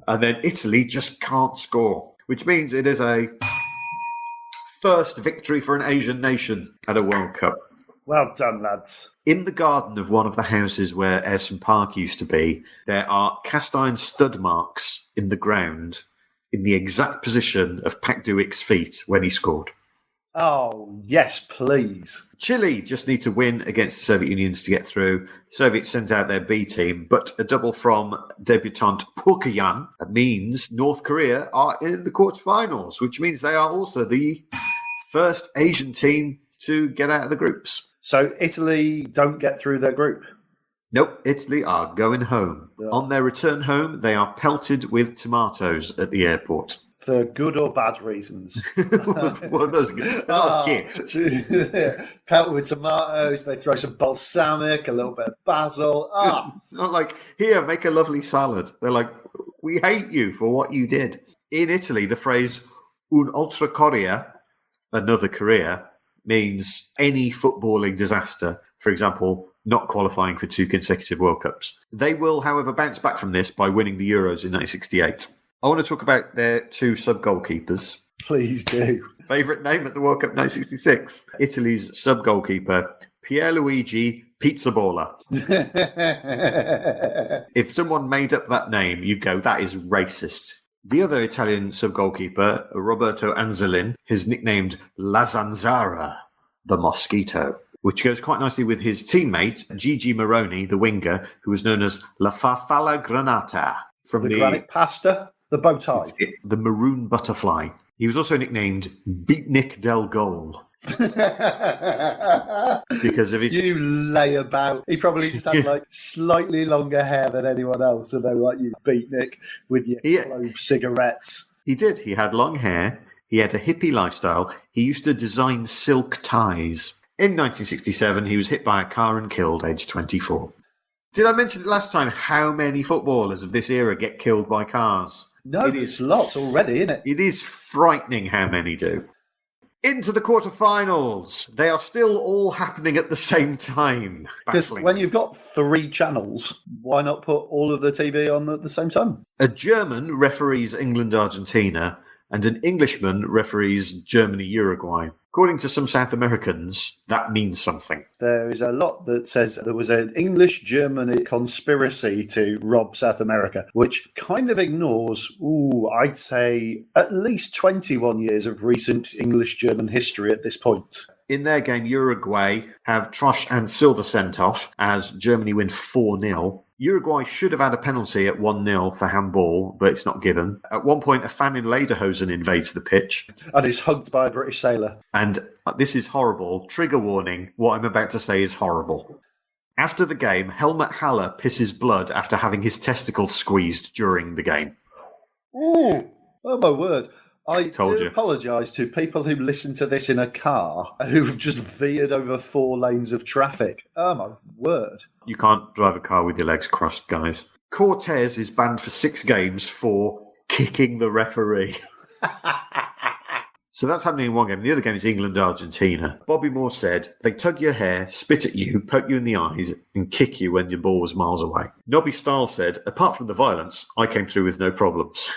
and then Italy just can't score, which means it is a first victory for an Asian nation at a World Cup. Well done, lads. In the garden of one of the houses where Ayresome Park used to be, there are cast iron stud marks in the ground in the exact position of Pak Du-ik's feet when he scored. Oh, yes, please. Chile just need to win against the Soviet Union to get through. The Soviets sent out their B team, but a double from debutant Purkayan means North Korea are in the quarterfinals, which means they are also the first Asian team to get out of the groups. So Italy don't get through their group. Nope, Italy are going home. Yeah. On their return home, they are pelted with tomatoes at the airport. For good or bad reasons. Well, those are gifts. Pelted with tomatoes, they throw some balsamic, a little bit of basil. Not like, here, make a lovely salad. They're like, we hate you for what you did. In Italy, the phrase un'altra Corea, another Korea, means any footballing disaster. For example, not qualifying for 2 consecutive World Cups. They will, however, bounce back from this by winning the Euros in 1968. I want to talk about their 2 sub-goalkeepers. Please do. Favourite name at the World Cup 1966? Italy's sub-goalkeeper, Pierluigi Pizzabola. If someone made up that name, you'd go, that is racist. The other Italian sub-goalkeeper, Roberto Anzolin, is nicknamed La Zanzara, the Mosquito, which goes quite nicely with his teammate, Gigi Moroni, the winger, who was known as La Farfalla Granata. From The granite pasta, the bow tie. the maroon butterfly. He was also nicknamed Beatnik del Goal because of his... You lay about. He probably just had like slightly longer hair than anyone else, and they were like, you beatnik with your clove cigarettes. He did. He had long hair. He had a hippie lifestyle. He used to design silk ties. In 1967, he was hit by a car and killed, aged 24. Did I mention last time how many footballers of this era get killed by cars? No, it's lots already, isn't it? It is frightening how many do. Into the quarterfinals. They are still all happening at the same time. Because when you've got 3 channels, why not put all of the TV on at the same time? A German referees England-Argentina, and an Englishman referees Germany-Uruguay. According to some South Americans, that means something. There is a lot that says there was an English-German conspiracy to rob South America, which kind of ignores, I'd say, at least 21 years of recent English-German history at this point. In their game, Uruguay have Trosh and Silva sent off as Germany win 4-0. Uruguay should have had a penalty at 1-0 for handball, but it's not given. At one point, a fan in lederhosen invades the pitch. And is hugged by a British sailor. And this is horrible. Trigger warning, what I'm about to say is horrible. After the game, Helmut Haller pisses blood after having his testicles squeezed during the game. Oh my word. I Told do you. apologise to people who listen to this in a car who've just veered over 4 lanes of traffic. Oh my word. You can't drive a car with your legs crossed, guys. Cortez is banned for 6 games for kicking the referee. So that's happening in one game. The other game is England-Argentina. Bobby Moore said, they tug your hair, spit at you, poke you in the eyes, and kick you when your ball was miles away. Nobby Stahl said, apart from the violence, I came through with no problems.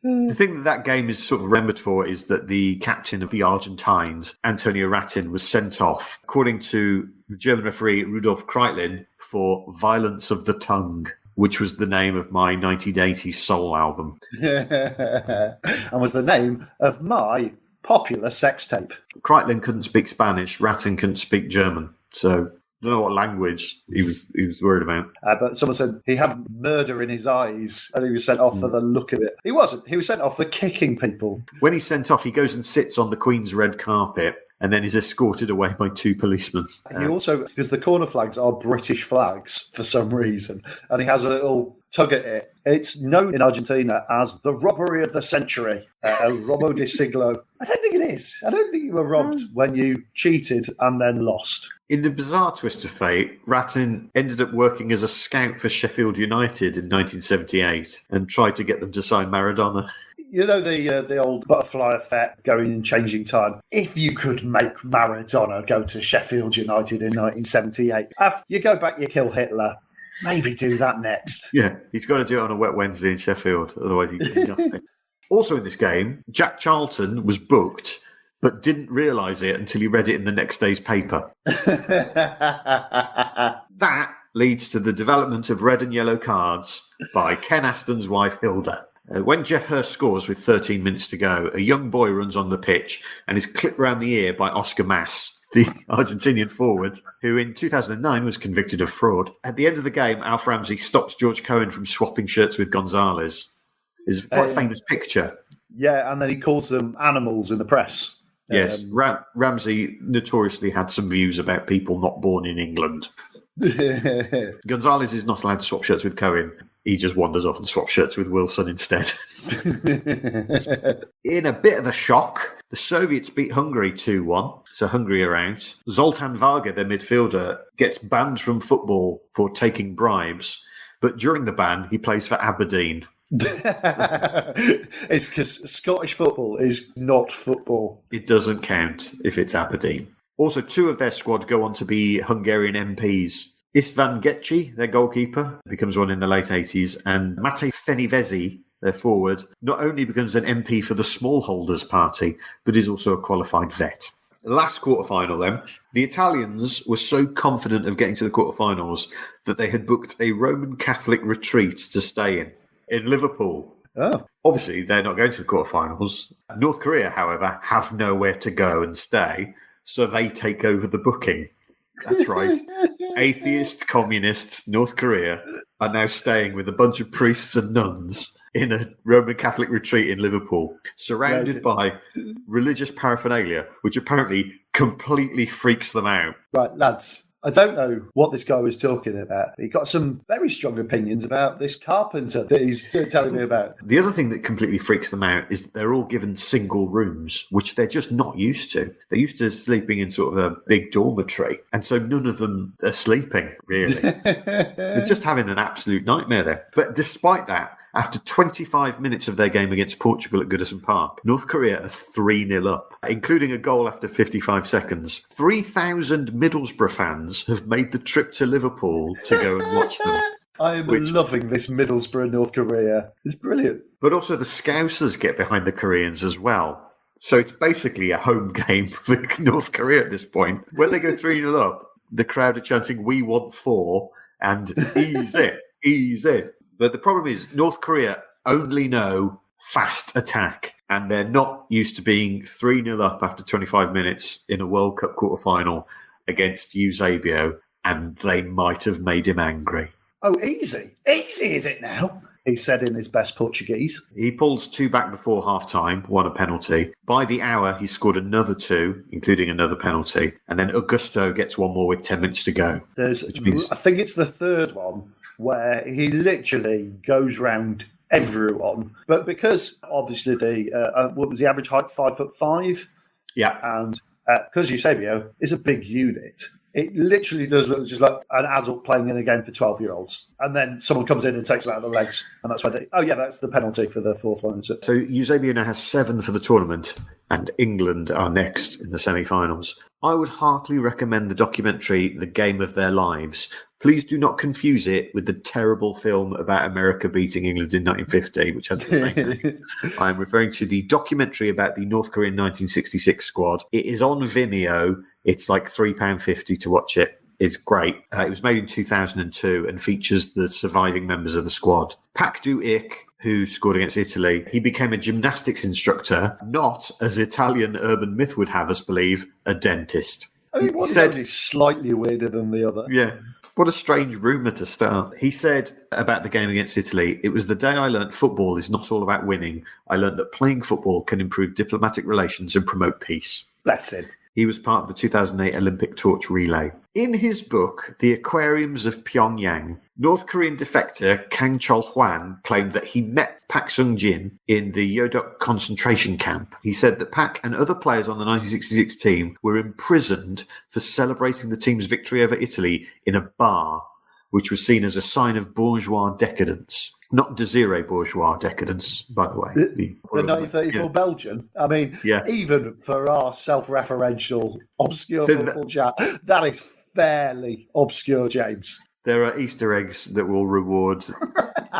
The thing that game is sort of remembered for is that the captain of the Argentines, Antonio Ratin, was sent off, according to the German referee Rudolf Kreitlin, for violence of the tongue, which was the name of my 1980s soul album. And was the name of my popular sex tape. Kreitlin couldn't speak Spanish, Ratin couldn't speak German, so I don't know what language he was worried about. But someone said he had murder in his eyes and he was sent off for the look of it. He wasn't. He was sent off for kicking people. When he's sent off, he goes and sits on the Queen's red carpet and then is escorted away by 2 policemen. He also, because the corner flags are British flags for some reason, and he has a little tug at it. It's known in Argentina as the robbery of the century, El Robo de Siglo. I don't think it is. I don't think you were robbed when you cheated and then lost. In the bizarre twist of fate, Ratin ended up working as a scout for Sheffield United in 1978 and tried to get them to sign Maradona. You know the old butterfly effect, going and changing time. If you could make Maradona go to Sheffield United in 1978, after you go back, you kill Hitler. Maybe do that next. Yeah, he's got to do it on a wet Wednesday in Sheffield, otherwise he's nothing. Also in this game, Jack Charlton was booked, but didn't realise it until he read it in the next day's paper. That leads to the development of red and yellow cards by Ken Aston's wife, Hilda. When Jeff Hurst scores with 13 minutes to go, a young boy runs on the pitch and is clipped round the ear by Oscar Mas, the Argentinian forward, who in 2009 was convicted of fraud. At the end of the game, Alf Ramsey stops George Cohen from swapping shirts with Gonzalez. It's quite a famous picture. Yeah, and then he calls them animals in the press. Yes, Ramsey notoriously had some views about people not born in England. Gonzalez is not allowed to swap shirts with Cohen. He just wanders off and swaps shirts with Wilson instead. In a bit of a shock, the Soviets beat Hungary 2-1, so Hungary are out. Zoltan Varga, their midfielder, gets banned from football for taking bribes, but during the ban, he plays for Aberdeen. It's because Scottish football is not football. It doesn't count if it's Aberdeen. Also, 2 of their squad go on to be Hungarian MPs. Istvan Getci, their goalkeeper, becomes one in the late 80s, and Matej Fenivezi, their forward, not only becomes an MP for the Smallholders Party, but is also a qualified vet. The last quarterfinal, then, the Italians were so confident of getting to the quarterfinals that they had booked a Roman Catholic retreat to stay in Liverpool. Oh. Obviously, they're not going to the quarterfinals. North Korea, however, have nowhere to go and stay, so they take over the booking. That's right. Atheist communists, North Korea, are now staying with a bunch of priests and nuns in a Roman Catholic retreat in Liverpool, surrounded by religious paraphernalia, which apparently completely freaks them out. Right, lads, I don't know what this guy was talking about. He got some very strong opinions about this carpenter that he's telling me about. The other thing that completely freaks them out is that they're all given single rooms, which they're just not used to. They're used to sleeping in sort of a big dormitory, and so none of them are sleeping, really. They're just having an absolute nightmare there. But despite that, after 25 minutes of their game against Portugal at Goodison Park, North Korea are 3-0 up, including a goal after 55 seconds. 3,000 Middlesbrough fans have made the trip to Liverpool to go and watch them. I am loving this Middlesbrough, North Korea. It's brilliant. But also the Scousers get behind the Koreans as well. So it's basically a home game for North Korea at this point. When they go 3-0 up, the crowd are chanting, "We want 4," and easy, easy. But the problem is North Korea only know fast attack. and they're not used to being 3-0 up after 25 minutes in a World Cup quarter-final against Eusebio, and they might have made him angry. Oh, easy. Easy is it now? He said in his best Portuguese. He pulls 2 back before half-time, won a penalty. By the hour, he scored another 2, including another penalty. And then Augusto gets one more with 10 minutes to go. I think it's the third one where he literally goes round everyone. But because obviously what was the average height? 5'5"? Yeah. And because Eusebio is a big unit, it literally does look just like an adult playing in a game for 12-year-olds. And then someone comes in and takes him out of the legs. And that's why that's the penalty for the fourth one. So Eusebio now has 7 for the tournament, and England are next in the semi-finals. I would heartily recommend the documentary The Game of Their Lives. Please do not confuse it with the terrible film about America beating England in 1950, which has the same name. I'm referring to the documentary about the North Korean 1966 squad. It is on Vimeo. It's like £3.50 to watch it. It's great. It was made in 2002 and features the surviving members of the squad. Pak Du-ik, who scored against Italy, he became a gymnastics instructor, not, as Italian urban myth would have us believe, a dentist. I mean, one said is slightly weirder than the other. Yeah. What a strange rumour to start. He said about the game against Italy, "It was the day I learnt football is not all about winning. I learnt that playing football can improve diplomatic relations and promote peace." That's it. He was part of the 2008 Olympic torch relay. In his book, The Aquariums of Pyongyang, North Korean defector Kang Chol-hwan claimed that he met Pak Sung-jin in the Yodok concentration camp. He said that Pak and other players on the 1966 team were imprisoned for celebrating the team's victory over Italy in a bar, which was seen as a sign of bourgeois decadence. Not Desiree bourgeois decadence, by the way. The 1934 Belgian. I mean, even for our self-referential, obscure football chat, that is fairly obscure, James. There are Easter eggs that will reward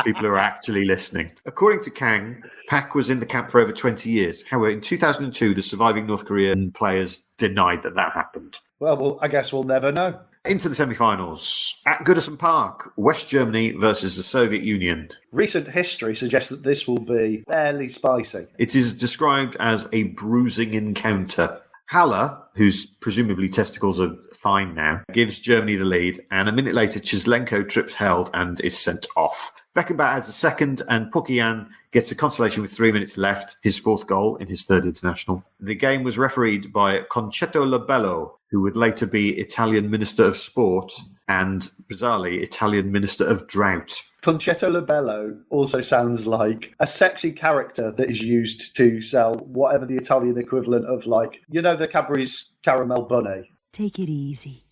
people who are actually listening. According to Kang, Pak was in the camp for over 20 years. However, in 2002, the surviving North Korean players denied that happened. Well, I guess we'll never know. Into the semi-finals. At Goodison Park, West Germany versus the Soviet Union. Recent history suggests that this will be fairly spicy. It is described as a bruising encounter. Haller, whose presumably testicles are fine now, gives Germany the lead, and a minute later Chislenko trips held and is sent off. Beckenbauer adds a second, and Pukian gets a consolation with 3 minutes left, his 4th goal in his 3rd international. The game was refereed by Concetto Labello, who would later be Italian Minister of Sport and, bizarrely, Italian Minister of Drought. Concetto Labello also sounds like a sexy character that is used to sell whatever the Italian equivalent of, like, you know, the Cadbury's caramel bunny. Take it easy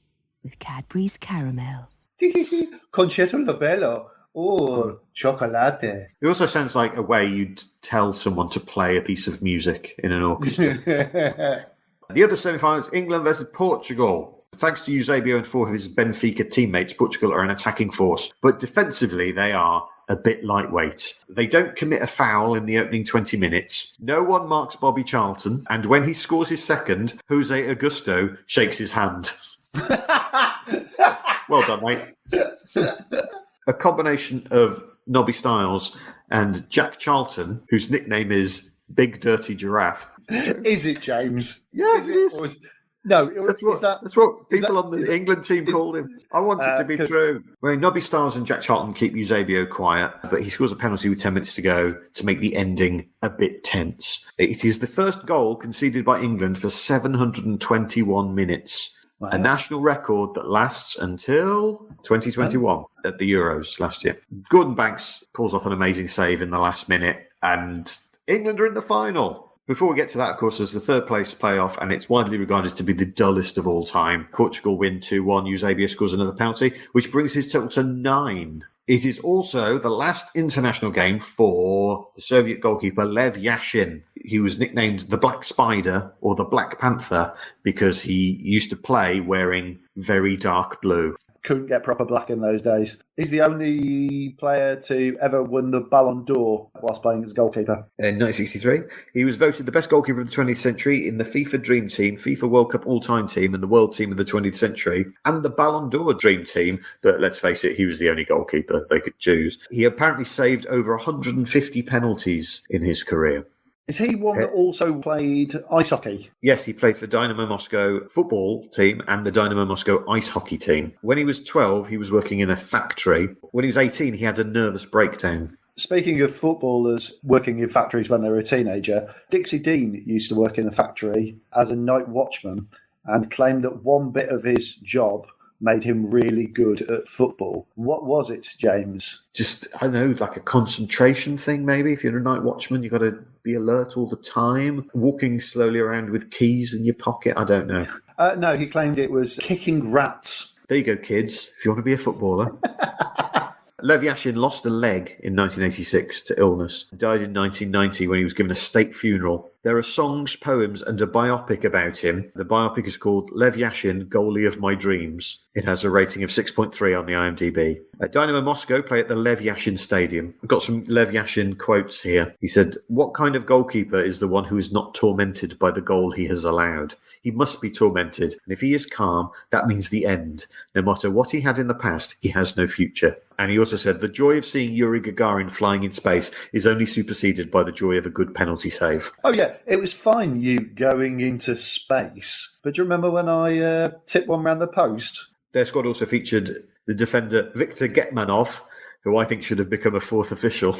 with Cadbury's caramel. Concetto Labello. Oh, chocolate. It also sounds like a way you'd tell someone to play a piece of music in an orchestra. The other semi-finals, England versus Portugal. Thanks to Eusebio and 4 of his Benfica teammates, Portugal are an attacking force, but defensively they are a bit lightweight. They don't commit a foul in the opening 20 minutes. No one marks Bobby Charlton, and when he scores his second, Jose Augusto shakes his hand. Well done, mate. A combination of Nobby Stiles and Jack Charlton, whose nickname is Big Dirty Giraffe. Is it, James? Yeah, it is. No, that's what people on the England team called him. I want it to be true. Well, Nobby Stiles and Jack Charlton keep Eusebio quiet, but he scores a penalty with 10 minutes to go to make the ending a bit tense. It is the first goal conceded by England for 721 minutes. Wow. A national record that lasts until 2021 at the Euros last year. Gordon Banks pulls off an amazing save in the last minute, and England are in the final. Before we get to that, of course, there's the third place playoff, and it's widely regarded to be the dullest of all time. Portugal win 2-1. Eusebio scores another penalty, which brings his total to 9. It is also the last international game for the Soviet goalkeeper Lev Yashin. He was nicknamed the Black Spider or the Black Panther because he used to play wearing very dark blue. Couldn't get proper black in those days. He's the only player to ever win the Ballon d'Or whilst playing as a goalkeeper. In 1963, he was voted the best goalkeeper of the 20th century in the FIFA Dream Team, FIFA World Cup All-Time Team, and the World Team of the 20th Century, and the Ballon d'Or Dream Team. But let's face it, he was the only goalkeeper they could choose. He apparently saved over 150 penalties in his career. Is he one that also played ice hockey? Yes, he played for Dynamo Moscow football team and the Dynamo Moscow ice hockey team. When he was 12, he was working in a factory. When he was 18, he had a nervous breakdown. Speaking of footballers working in factories when they were a teenager, Dixie Dean used to work in a factory as a night watchman and claimed that one bit of his job made him really good at football. What was it, James? Just, I don't know, like a concentration thing maybe. If you're a night watchman, you've got to be alert all the time, walking slowly around with keys in your pocket. I don't know. No, he claimed it was kicking rats. There you go, kids, if you want to be a footballer. Lev Yashin lost a leg in 1986 to illness. He died in 1990 when he was given a state funeral. There are songs, poems, and a biopic about him. The biopic is called Lev Yashin, Goalie of My Dreams. It has a rating of 6.3 on the IMDb. Dynamo Moscow play at the Lev Yashin Stadium. I've got some Lev Yashin quotes here. He said, "What kind of goalkeeper is the one who is not tormented by the goal he has allowed? He must be tormented, and if he is calm, that means the end. No matter what he had in the past, he has no future." And he also said, "The joy of seeing Yuri Gagarin flying in space is only superseded by the joy of a good penalty save." Oh, yeah, it was fine you going into space. But do you remember when I tipped one round the post? Their squad also featured the defender Viktor Getmanov, who I think should have become a fourth official.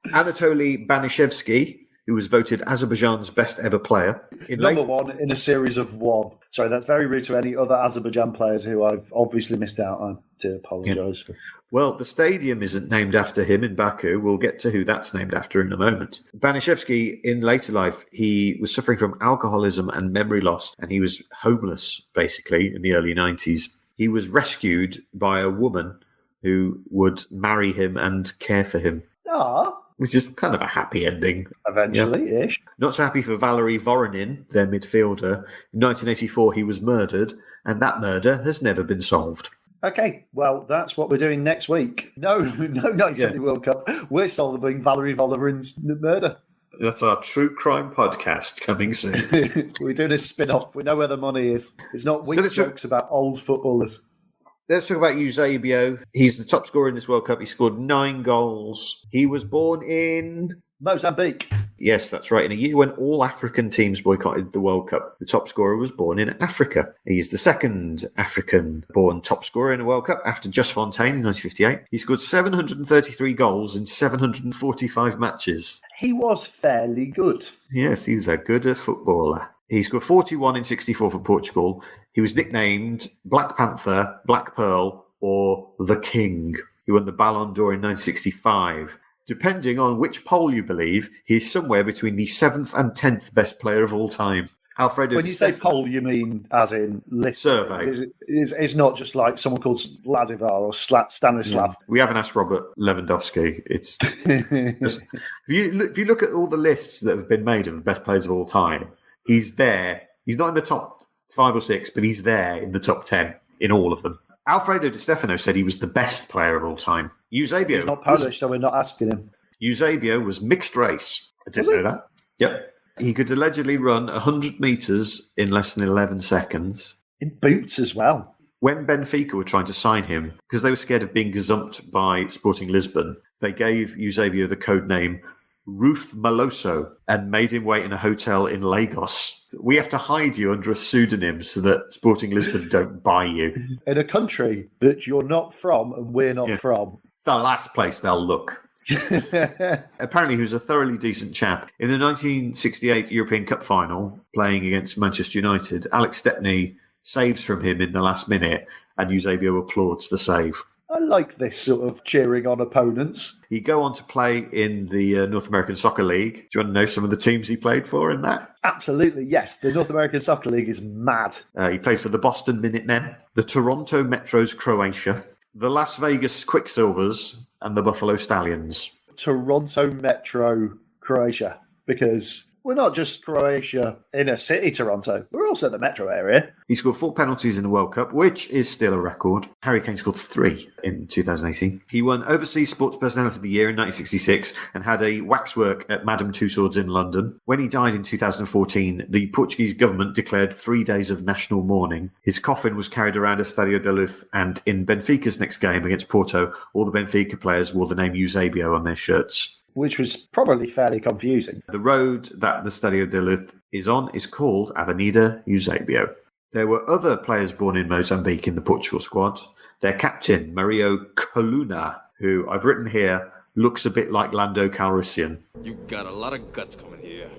Anatoly Banishevsky, who was voted Azerbaijan's best ever player. Number one in a series of one. Sorry, that's very rude to any other Azerbaijan players who I've obviously missed out on. I do apologise for. Well, the stadium isn't named after him in Baku. We'll get to who that's named after in a moment. Banishevsky, in later life, he was suffering from alcoholism and memory loss, and he was homeless, basically, in the early 90s. He was rescued by a woman who would marry him and care for him. Ah, which is kind of a happy ending. Eventually-ish. Not so happy for Valery Voronin, their midfielder. In 1984, he was murdered, and that murder has never been solved. Okay, well, that's what we're doing next week. No 1970 World Cup. We're solving Valery Voronin's murder. That's our true crime podcast coming soon. We're doing a spin-off. We know where the money is. It's not weak jokes about old footballers. Let's talk about Eusebio. He's the top scorer in this World Cup. He scored 9 goals. He was born in Mozambique. Yes, that's right. In a year when all African teams boycotted the World Cup, the top scorer was born in Africa. He's the second African-born top scorer in a World Cup after Just Fontaine in 1958. He scored 733 goals in 745 matches. He was fairly good. Yes, he was a good footballer. He scored 41 in 64 for Portugal. He was nicknamed Black Panther, Black Pearl, or The King. He won the Ballon d'Or in 1965. Depending on which poll you believe, he's somewhere between the 7th and 10th best player of all time. Alfredo When you say poll, you mean as in list? Survey. It's not just like someone called Vladivar or Stanislav. We haven't asked Robert Lewandowski. It's just, if you look at all the lists that have been made of the best players of all time, he's there. He's not in the top 5 or 6, but he's there in the top 10 in all of them. Alfredo Di Stefano said he was the best player of all time. Eusebio. He's not Polish, so we're not asking him. Eusebio was mixed race. I didn't know that. Yep. He could allegedly run 100 metres in less than 11 seconds. In boots as well. When Benfica were trying to sign him, because they were scared of being gazumped by Sporting Lisbon, they gave Eusebio the code name Ruth Maloso and made him wait in a hotel in Lagos. We have to hide you under a pseudonym so that Sporting Lisbon don't buy you. In a country that you're not from and we're not from. It's the last place they'll look. Apparently he was a thoroughly decent chap. In the 1968 European Cup final, playing against Manchester United, Alex Stepney saves from him in the last minute and Eusebio applauds the save. I like this sort of cheering on opponents. He'd go on to play in the North American Soccer League. Do you want to know some of the teams he played for in that? Absolutely, yes. The North American Soccer League is mad. He played for the Boston Minutemen, the Toronto Metros Croatia, the Las Vegas Quicksilvers, and the Buffalo Stallions. Toronto Metro Croatia, because we're not just Croatia in a city, Toronto. We're also the metro area. He scored 4 penalties in the World Cup, which is still a record. Harry Kane scored 3 in 2018. He won Overseas Sports Personality of the Year in 1966 and had a waxwork at Madame Tussauds in London. When he died in 2014, the Portuguese government declared 3 days of national mourning. His coffin was carried around Estadio da Luz, and in Benfica's next game against Porto, all the Benfica players wore the name Eusebio on their shirts. which was probably fairly confusing. The road that the Stadio de Luz is on is called Avenida Eusebio. There were other players born in Mozambique in the Portugal squad. Their captain, Mario Coluna, who I've written here, looks a bit like Lando Calrissian. You got a lot of guts coming here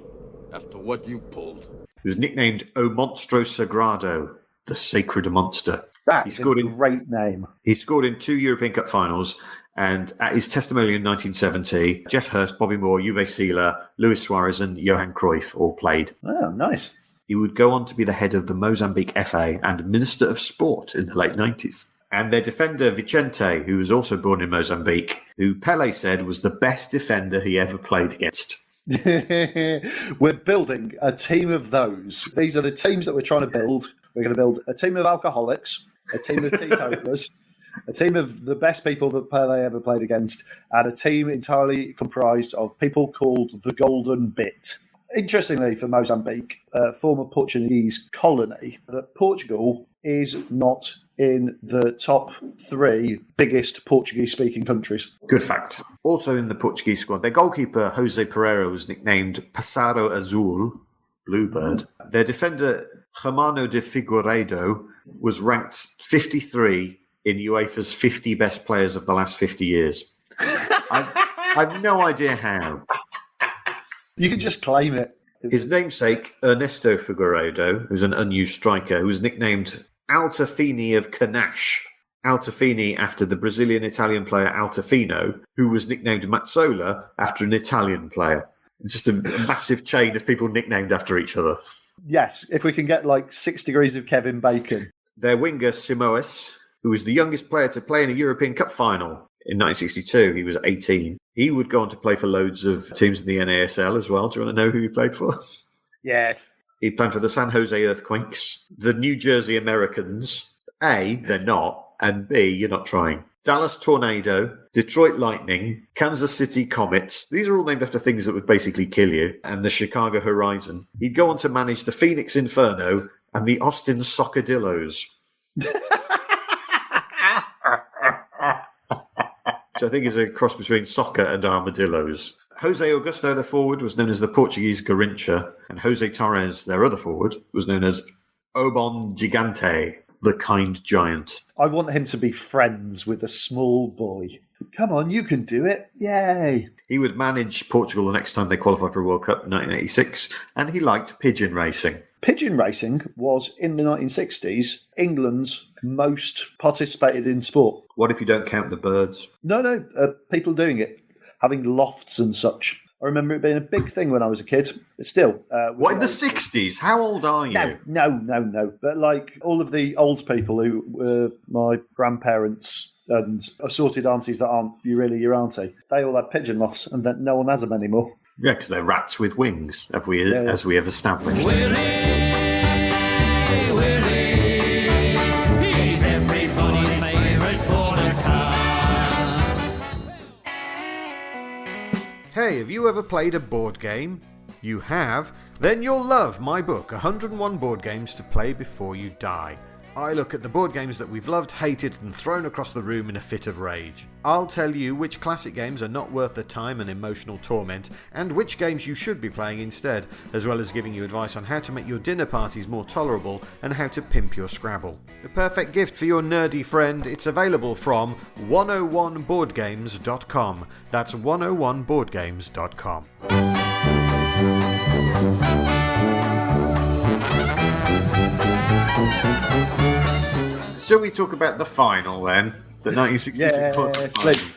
after what you pulled. He was nicknamed O Monstro Sagrado, the sacred monster. That's a great name. He scored in 2 European Cup finals, and at his testimonial in 1970, Jeff Hurst, Bobby Moore, Uwe Seeler, Luis Suarez and Johan Cruyff all played. Oh, nice. He would go on to be the head of the Mozambique FA and Minister of Sport in the late 90s. And their defender, Vicente, who was also born in Mozambique, who Pele said was the best defender he ever played against. We're building a team of those. These are the teams that we're trying to build. We're going to build a team of alcoholics, a team of teetotalers, a team of the best people that Pele ever played against, and a team entirely comprised of people called the Golden Bit. Interestingly, for Mozambique, a former Portuguese colony, that Portugal is not in the top 3 biggest Portuguese-speaking countries. Good fact. Also in the Portuguese squad, their goalkeeper, Jose Pereira, was nicknamed Passaro Azul, Bluebird. Their defender, Germano de Figueiredo, was ranked 53 in UEFA's 50 best players of the last 50 years. I've no idea how. You can just claim it. His namesake, Ernesto Figueiredo, who's an unused striker, who was nicknamed Altafini of Canache. Altafini after the Brazilian-Italian player Altafino, who was nicknamed Mazzola after an Italian player. Just a massive chain of people nicknamed after each other. Yes, if we can get like 6 degrees of Kevin Bacon. Their winger, Simoes, who was the youngest player to play in a European Cup final in 1962. He was 18. He would go on to play for loads of teams in the NASL as well. Do you want to know who he played for? Yes. He played for the San Jose Earthquakes, the New Jersey Americans. A, they're not, and B, you're not trying. Dallas Tornado, Detroit Lightning, Kansas City Comets. These are all named after things that would basically kill you. And the Chicago Horizon. He'd go on to manage the Phoenix Inferno and the Austin Sockadillos. Which I think is a cross between soccer and armadillos. Jose Augusto, their forward, was known as the Portuguese Garincha, and Jose Torres, their other forward, was known as Obon Gigante, the kind giant. I want him to be friends with a small boy. Come on, you can do it. Yay. He would manage Portugal the next time they qualified for a World Cup in 1986, and he liked pigeon racing. Pigeon racing was, in the 1960s, England's most participated in sport. What if you don't count the birds? No, people doing it, having lofts and such. I remember it being a big thing when I was a kid. Still. What, in the 60s? How old are you? No. But like all of the old people who were my grandparents and assorted aunties that aren't really your auntie, they all had pigeon lofts, and then no one has them anymore. Yeah, because they're rats with wings, as we have established. He's everybody's favorite border car. Hey, have you ever played a board game? You have? Then you'll love my book, 101 Board Games to Play Before You Die. I look at the board games that we've loved, hated, and thrown across the room in a fit of rage. I'll tell you which classic games are not worth the time and emotional torment, and which games you should be playing instead, as well as giving you advice on how to make your dinner parties more tolerable and how to pimp your Scrabble. The perfect gift for your nerdy friend, it's available from 101boardgames.com. That's 101boardgames.com. Shall we talk about the final then? The 1966 final. Please.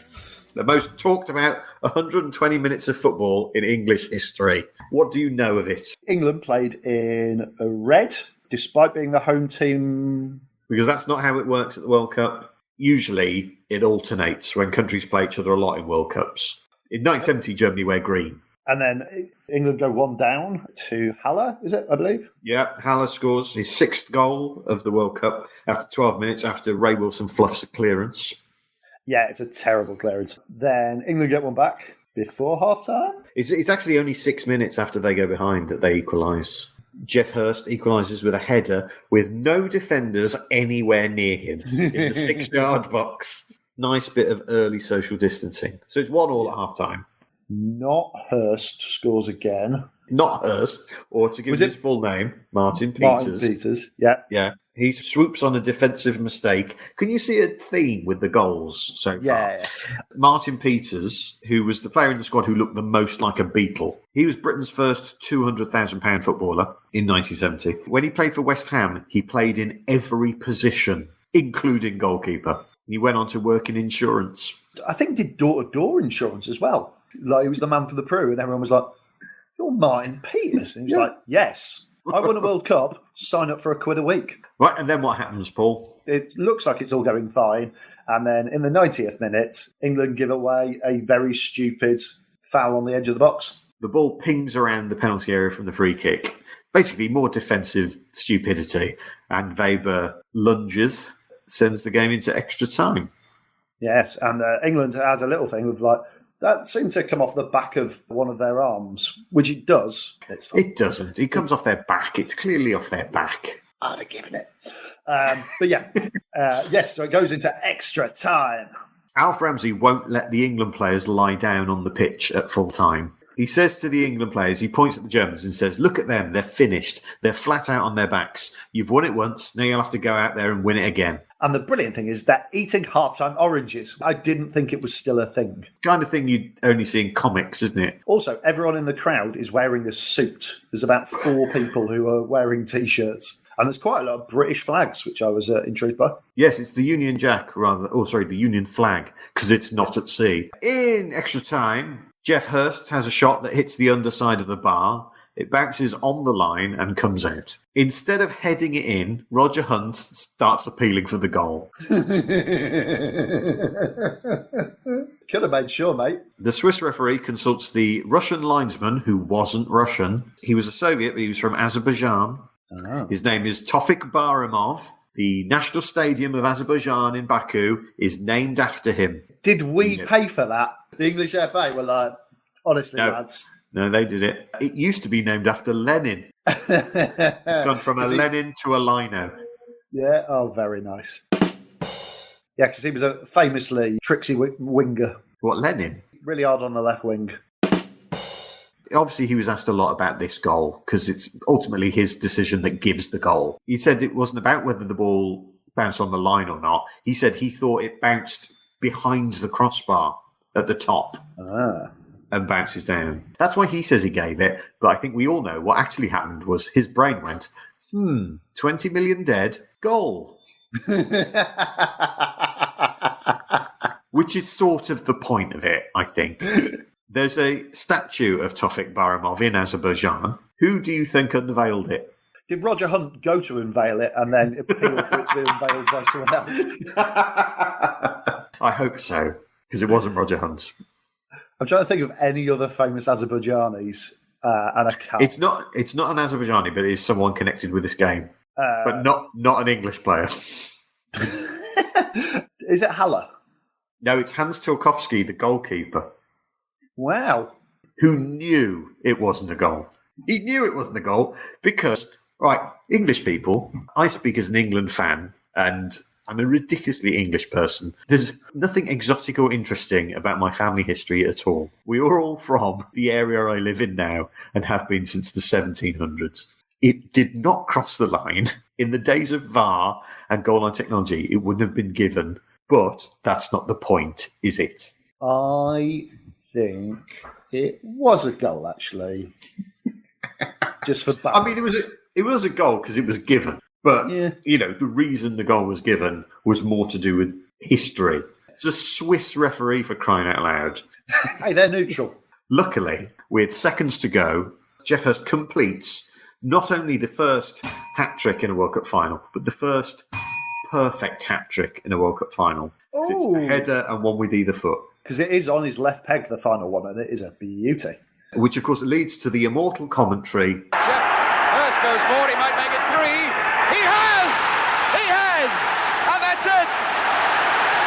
The most talked about 120 minutes of football in English history. What do you know of it? England played in red, despite being the home team. Because that's not how it works at the World Cup. Usually it alternates when countries play each other a lot in World Cups. In 1970, Germany wear green. And then England go one down to Haller, is it, I believe? Yeah, Haller scores his 6th goal of the World Cup after 12 minutes after Ray Wilson fluffs a clearance. Yeah, it's a terrible clearance. Then England get one back before half-time. It's actually only 6 minutes after they go behind that they equalise. Jeff Hurst equalises with a header with no defenders anywhere near him in the 6-yard box. Nice bit of early social distancing. So it's 1-1 at half-time. Not Hurst scores again. Not Hurst, or to give Was his it- full name, Martin Peters. Martin Peters, yeah. Yeah, he swoops on a defensive mistake. Can you see a theme with the goals so far? Yeah. Martin Peters, who was the player in the squad who looked the most like a Beatle, he was Britain's first £200,000 footballer in 1970. When he played for West Ham, he played in every position, including goalkeeper. He went on to work in insurance. I think did door-to-door insurance as well. Like, he was the man for the Peru, and everyone was like, "You're Martin Peters." And he was like, "Yes, I won a World Cup. Sign up for £1 a week." Right, and then what happens, Paul? It looks like it's all going fine. And then in the 90th minute, England give away a very stupid foul on the edge of the box. The ball pings around the penalty area from the free kick. Basically, more defensive stupidity. And Weber lunges, sends the game into extra time. Yes, and England has a little thing of like, that seemed to come off the back of one of their arms, which it does. It's fine. It doesn't. It comes off their back. It's clearly off their back. I'd have given it. But yeah, yes, so it goes into extra time. Alf Ramsey won't let the England players lie down on the pitch at full time. He says to the England players, he points at the Germans and says, "Look at them, they're finished. They're flat out on their backs. You've won it once, now you'll have to go out there and win it again." And the brilliant thing is that eating halftime oranges, I didn't think it was still a thing. Kind of thing you'd only see in comics, isn't it? Also, everyone in the crowd is wearing a suit. There's about 4 people who are wearing T-shirts. And there's quite a lot of British flags, which I was intrigued by. Yes, it's the Union Jack, the Union flag, because it's not at sea. In extra time, Jeff Hurst has a shot that hits the underside of the bar. It bounces on the line and comes out. Instead of heading it in, Roger Hunt starts appealing for the goal. Could have made sure, mate. The Swiss referee consults the Russian linesman, who wasn't Russian. He was a Soviet, but he was from Azerbaijan. Oh. His name is Tofik Baramov. The National Stadium of Azerbaijan in Baku is named after him. Did we pay for that? The English FA were like, honestly, No. lads. No, they did it. It used to be named after Lenin. It's gone from a Lenin to a Lino. Yeah, oh, very nice. Yeah, because he was a famously tricksy winger. What, Lenin? Really hard on the left wing. Obviously, he was asked a lot about this goal because it's ultimately his decision that gives the goal. He said it wasn't about whether the ball bounced on the line or not. He said he thought it bounced behind the crossbar at the top and bounces down. That's why he says he gave it. But I think we all know what actually happened was his brain went, 20 million dead, goal. Which is sort of the point of it, I think. There's a statue of Tofik Baramov in Azerbaijan. Who do you think unveiled it? Did Roger Hunt go to unveil it and then appeal for it to be unveiled by someone else? I hope so, because it wasn't Roger Hunt. I'm trying to think of any other famous Azerbaijanis, and I can't. It's not an Azerbaijani, but it is someone connected with this game. But not an English player. Is it Haller? No, it's Hans Tilkovsky, the goalkeeper. Wow. Who knew it wasn't a goal. He knew it wasn't a goal because, right, English people, I speak as an England fan and I'm a ridiculously English person. There's nothing exotic or interesting about my family history at all. We are all from the area I live in now and have been since the 1700s. It did not cross the line. In the days of VAR and goal line technology, it wouldn't have been given. But that's not the point, is it? I think it was a goal, actually. Just for balance. I mean, it was a goal because it was given. But, you know, the reason the goal was given was more to do with history. It's a Swiss referee, for crying out loud. Hey, they're neutral. Luckily, with seconds to go, Jeff Hurst completes not only the first hat-trick in a World Cup final, but the first perfect hat-trick in a World Cup final. It's a header and one with either foot. Because it is on his left peg, the final one, and it is a beauty. Which, of course, leads to the immortal commentary. Jeff Hurst goes forward, he might make it 3. He has! He has! And that's it!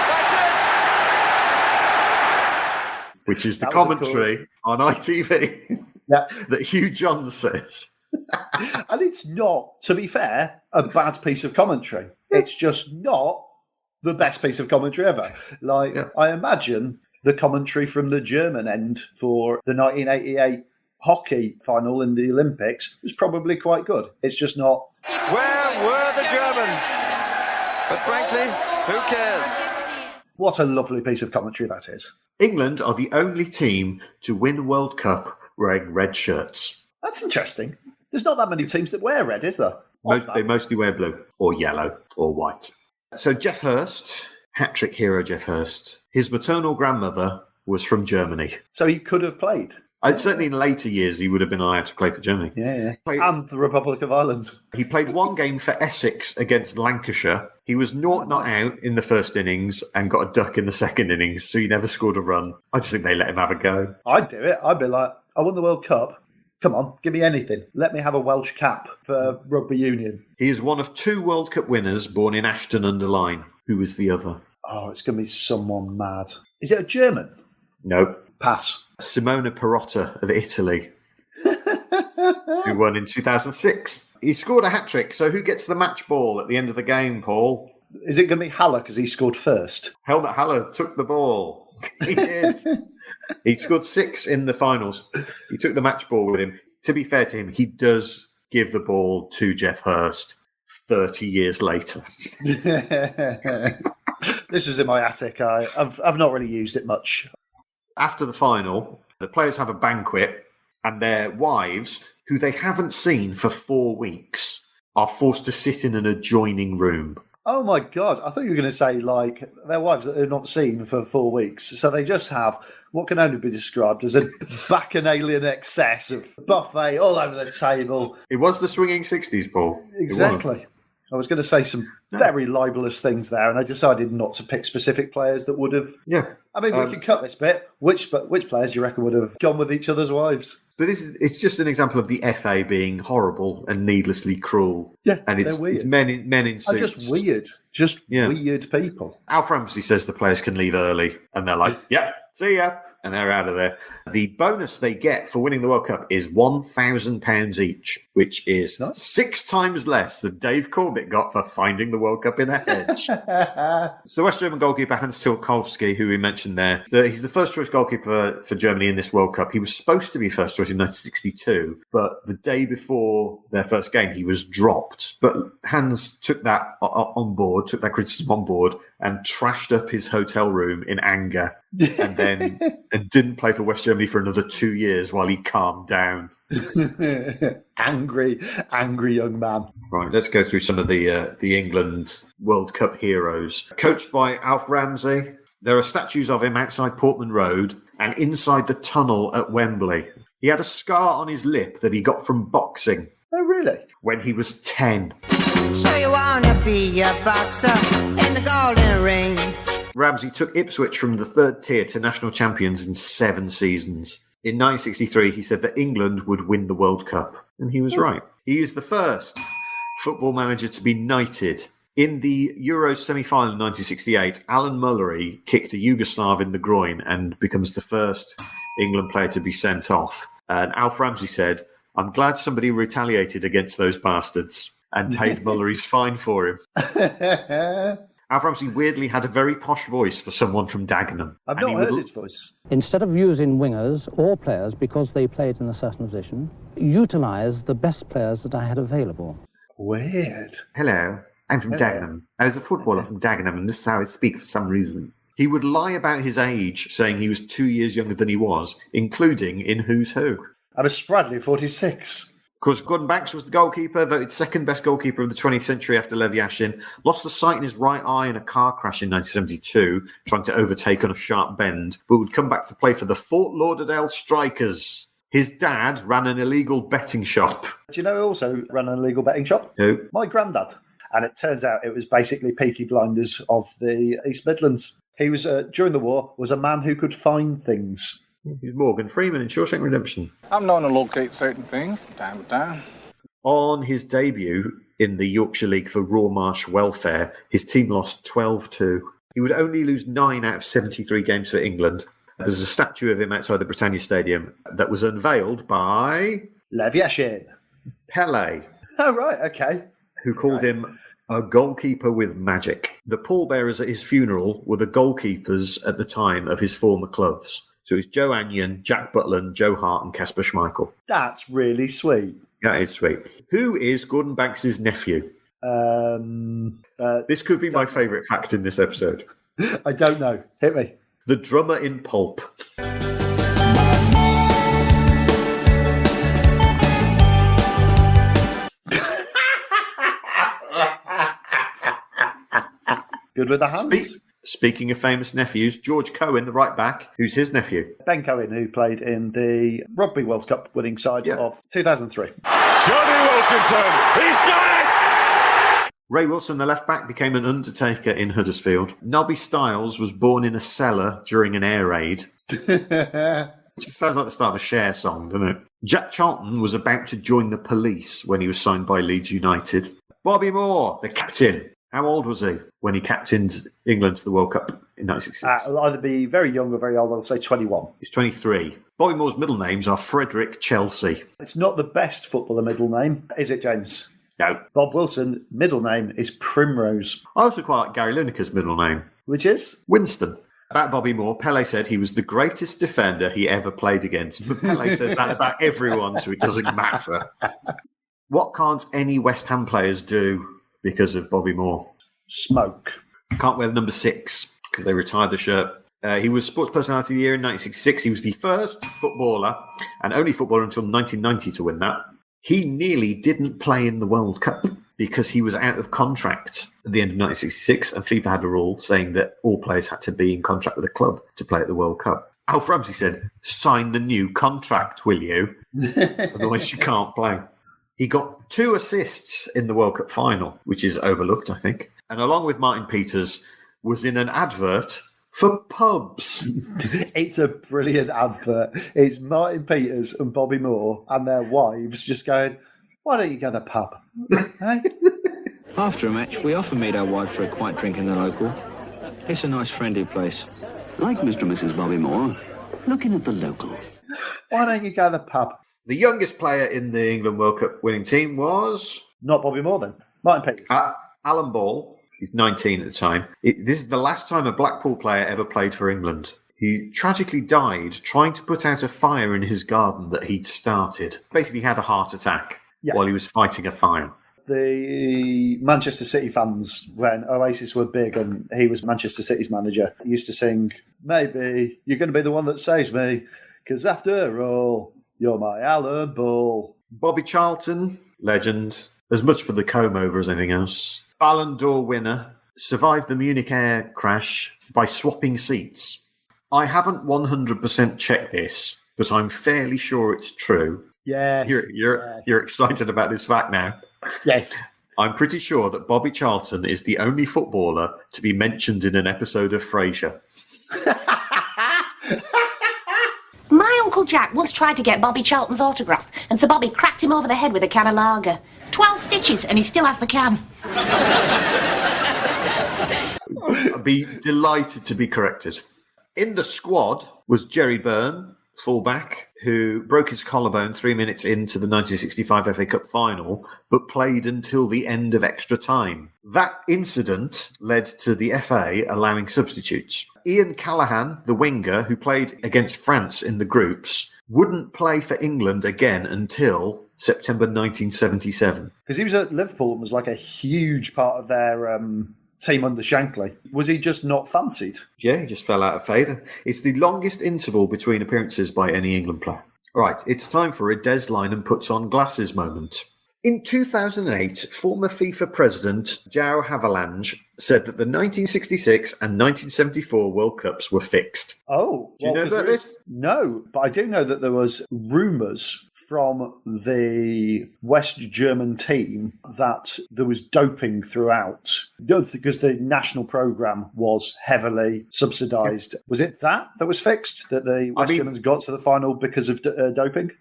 That's it! Which is the That was, of commentary on ITV that Hugh John says. And it's not, to be fair, a bad piece of commentary. It's just not the best piece of commentary ever. I imagine the commentary from the German end for the 1988 hockey final in the Olympics was probably quite good. It's just not. Where were the Germans? But frankly, who cares? What a lovely piece of commentary that is. England are the only team to win the World Cup wearing red shirts. That's interesting. There's not that many teams that wear red, is there? They mostly wear blue or yellow or white. So Jeff Hurst, hat-trick hero Jeff Hurst, his maternal grandmother was from Germany. So he could have played. Certainly in later years, he would have been allowed to play for Germany. Yeah. And the Republic of Ireland. He played one game for Essex against Lancashire. He was not out in the first innings and got a duck in the second innings, so he never scored a run. I just think they let him have a go. I'd do it. I'd be like, I won the World Cup. Come on, give me anything. Let me have a Welsh cap for rugby union. He is one of 2 World Cup winners born in Ashton-under-Lyne. Who was the other? Oh, it's going to be someone mad. Is it a German? No. Pass. Simona Perotta of Italy, who won in 2006. He scored a hat-trick, so who gets the match ball at the end of the game, Paul? Is it going to be Haller because he scored first? Helmut Haller took the ball. He did. He scored 6 in the finals. He took the match ball with him. To be fair to him, he does give the ball to Jeff Hurst 30 years later. This is in my attic. I've not really used it much. After the final, the players have a banquet and their wives, who they haven't seen for 4 weeks, are forced to sit in an adjoining room. Oh my God. I thought you were going to say, like, their wives that they've not seen for 4 weeks. So they just have what can only be described as a bacchanalian excess of buffet all over the table. It was the swinging 60s, Paul. Exactly. I was going to say some very libelous things there, and I decided not to pick specific players that would have... Yeah. I mean, we can cut this bit. Which players do you reckon would have gone with each other's wives? But it's just an example of the FA being horrible and needlessly cruel. Yeah, and it's men in suits. Just weird. Weird people. Alf Ramsey says the players can leave early, and they're like, yeah, see ya, and they're out of there. The bonus they get for winning the World Cup is £1,000 each, which is 6 times less than Dave Corbett got for finding the World Cup in a hedge. So the West German goalkeeper Hans Tilkowski, who we mentioned there, he's the first choice goalkeeper for Germany in this World Cup. He was supposed to be first choice in 1962, but the day before their first game, he was dropped. But Hans took that on board, took that criticism on board, and trashed up his hotel room in anger, and then and didn't play for West Germany for another 2 years while he calmed down. Angry young man. Right, let's go through some of the England World Cup heroes. Coached by Alf Ramsey, there are statues of him outside Portman Road and inside the tunnel at Wembley. He had a scar on his lip that he got from boxing. Oh, really? When he was 10. So you wanna be a boxer in the golden ring. Ramsey took Ipswich from the 3rd tier to national champions in 7 seasons. In 1963, he said that England would win the World Cup. And he was right. He is the first football manager to be knighted. In the Euros semi-final in 1968, Alan Mullery kicked a Yugoslav in the groin and becomes the first England player to be sent off. And Alf Ramsey said, I'm glad somebody retaliated against those bastards and paid Mullery's fine for him. Alf Ramsey weirdly had a very posh voice for someone from Dagenham. I've not heard his voice. Instead of using wingers or players because they played in a certain position, utilise the best players that I had available. Weird. Hello, I'm from Dagenham. I was a footballer from Dagenham, and this is how I speak for some reason. He would lie about his age, saying he was 2 years younger than he was, including in Who's Who. I was Spradley, 46. Of course, Gordon Banks was the goalkeeper, voted second best goalkeeper of the 20th century after Lev Yashin, lost the sight in his right eye in a car crash in 1972, trying to overtake on a sharp bend, but would come back to play for the Fort Lauderdale Strikers. His dad ran an illegal betting shop. Do you know who also ran an illegal betting shop? Who? My granddad. And it turns out it was basically Peaky Blinders of the East Midlands. He was, during the war, was a man who could find things. He was Morgan Freeman in Shawshank Redemption. I'm known to locate certain things from time to time. On his debut in the Yorkshire League for Raw Marsh Welfare, his team lost 12-2. He would only lose 9 out of 73 games for England. There's a statue of him outside the Britannia Stadium that was unveiled by... Lev Yashin. Pele. Oh, right, okay. Who called him A goalkeeper with magic. The pallbearers at his funeral were the goalkeepers at the time of his former clubs. So it's Joe Anion, Jack Butland, Joe Hart and Kasper Schmeichel. That's really sweet. That is sweet. Who is Gordon Banks' nephew? This could be my favourite fact in this episode. I don't know. Hit me. The drummer in Pulp. Good with the hands. Speaking of famous nephews, George Cohen, the right back, who's his nephew? Ben Cohen, who played in the Rugby World Cup winning side of 2003. Johnny Wilkinson, he's got it! Ray Wilson, the left back, became an undertaker in Huddersfield. Nobby Stiles was born in a cellar during an air raid. Sounds like the start of a Cher song, doesn't it? Jack Charlton was about to join the police when he was signed by Leeds United. Bobby Moore, the captain. How old was he when he captained England to the World Cup in 1966? It'll either be very young or very old. I'll say 21. He's 23. Bobby Moore's middle names are Frederick Chelsea. It's not the best footballer middle name, is it, James? No. Bob Wilson, middle name is Primrose. I also quite like Gary Lineker's middle name. Which is? Winston. About Bobby Moore, Pele said he was the greatest defender he ever played against. But Pele says that about everyone, so it doesn't matter. What can't any West Ham players do because of Bobby Moore? Smoke. Can't wear the number 6 because they retired the shirt. He was Sports Personality of the Year in 1966. He was the first footballer and only footballer until 1990 to win that. He nearly didn't play in the World Cup because he was out of contract at the end of 1966, and FIFA had a rule saying that all players had to be in contract with a club to play at the World Cup. Alf Ramsey said, "Sign the new contract, will you? Otherwise you can't play." He got 2 assists in the World Cup final, which is overlooked, I think. And along with Martin Peters, was in an advert for pubs. It's a brilliant advert. It's Martin Peters and Bobby Moore and their wives just going, "Why don't you go to the pub?" Hey? After a match, we often meet our wife for a quiet drink in the local. It's a nice, friendly place. Like Mr. and Mrs. Bobby Moore, looking at the local. Why don't you go to the pub? The youngest player in the England World Cup winning team was... Not Bobby Moore, then. Martin Peters. Alan Ball. He's 19 at the time. This is the last time a Blackpool player ever played for England. He tragically died trying to put out a fire in his garden that he'd started. Basically, he had a heart attack while he was fighting a fire. The Manchester City fans, when Oasis were big and he was Manchester City's manager, used to sing, "Maybe you're going to be the one that saves me, because after all, you're my Alan Ball." Bobby Charlton, legend, as much for the comb over as anything else. Ballon d'Or winner, survived the Munich air crash by swapping seats. I haven't 100% checked this, but I'm fairly sure it's true. Yes. You're excited about this fact now? Yes. I'm pretty sure that Bobby Charlton is the only footballer to be mentioned in an episode of Frasier. My Uncle Jack once tried to get Bobby Charlton's autograph, and Sir Bobby cracked him over the head with a can of lager. 12 stitches, and he still has the can. I'd be delighted to be corrected. In the squad was Jerry Byrne, fullback, who broke his collarbone 3 minutes into the 1965 FA Cup final, but played until the end of extra time. That incident led to the FA allowing substitutes. Ian Callaghan, the winger, who played against France in the groups, wouldn't play for England again until September 1977. Because he was at Liverpool and was like a huge part of their team under Shankly. Was he just not fancied? Yeah, he just fell out of favour. It's the longest interval between appearances by any England player. All right, it's time for a Des Lynam puts on glasses moment. In 2008, former FIFA president João Havelange said that the 1966 and 1974 World Cups were fixed. Oh, do you know about this? No, but I do know that there was rumours from the West German team that there was doping throughout because the national programme was heavily subsidised. Yeah. Was it that was fixed, that the West Germans got to the final because of doping?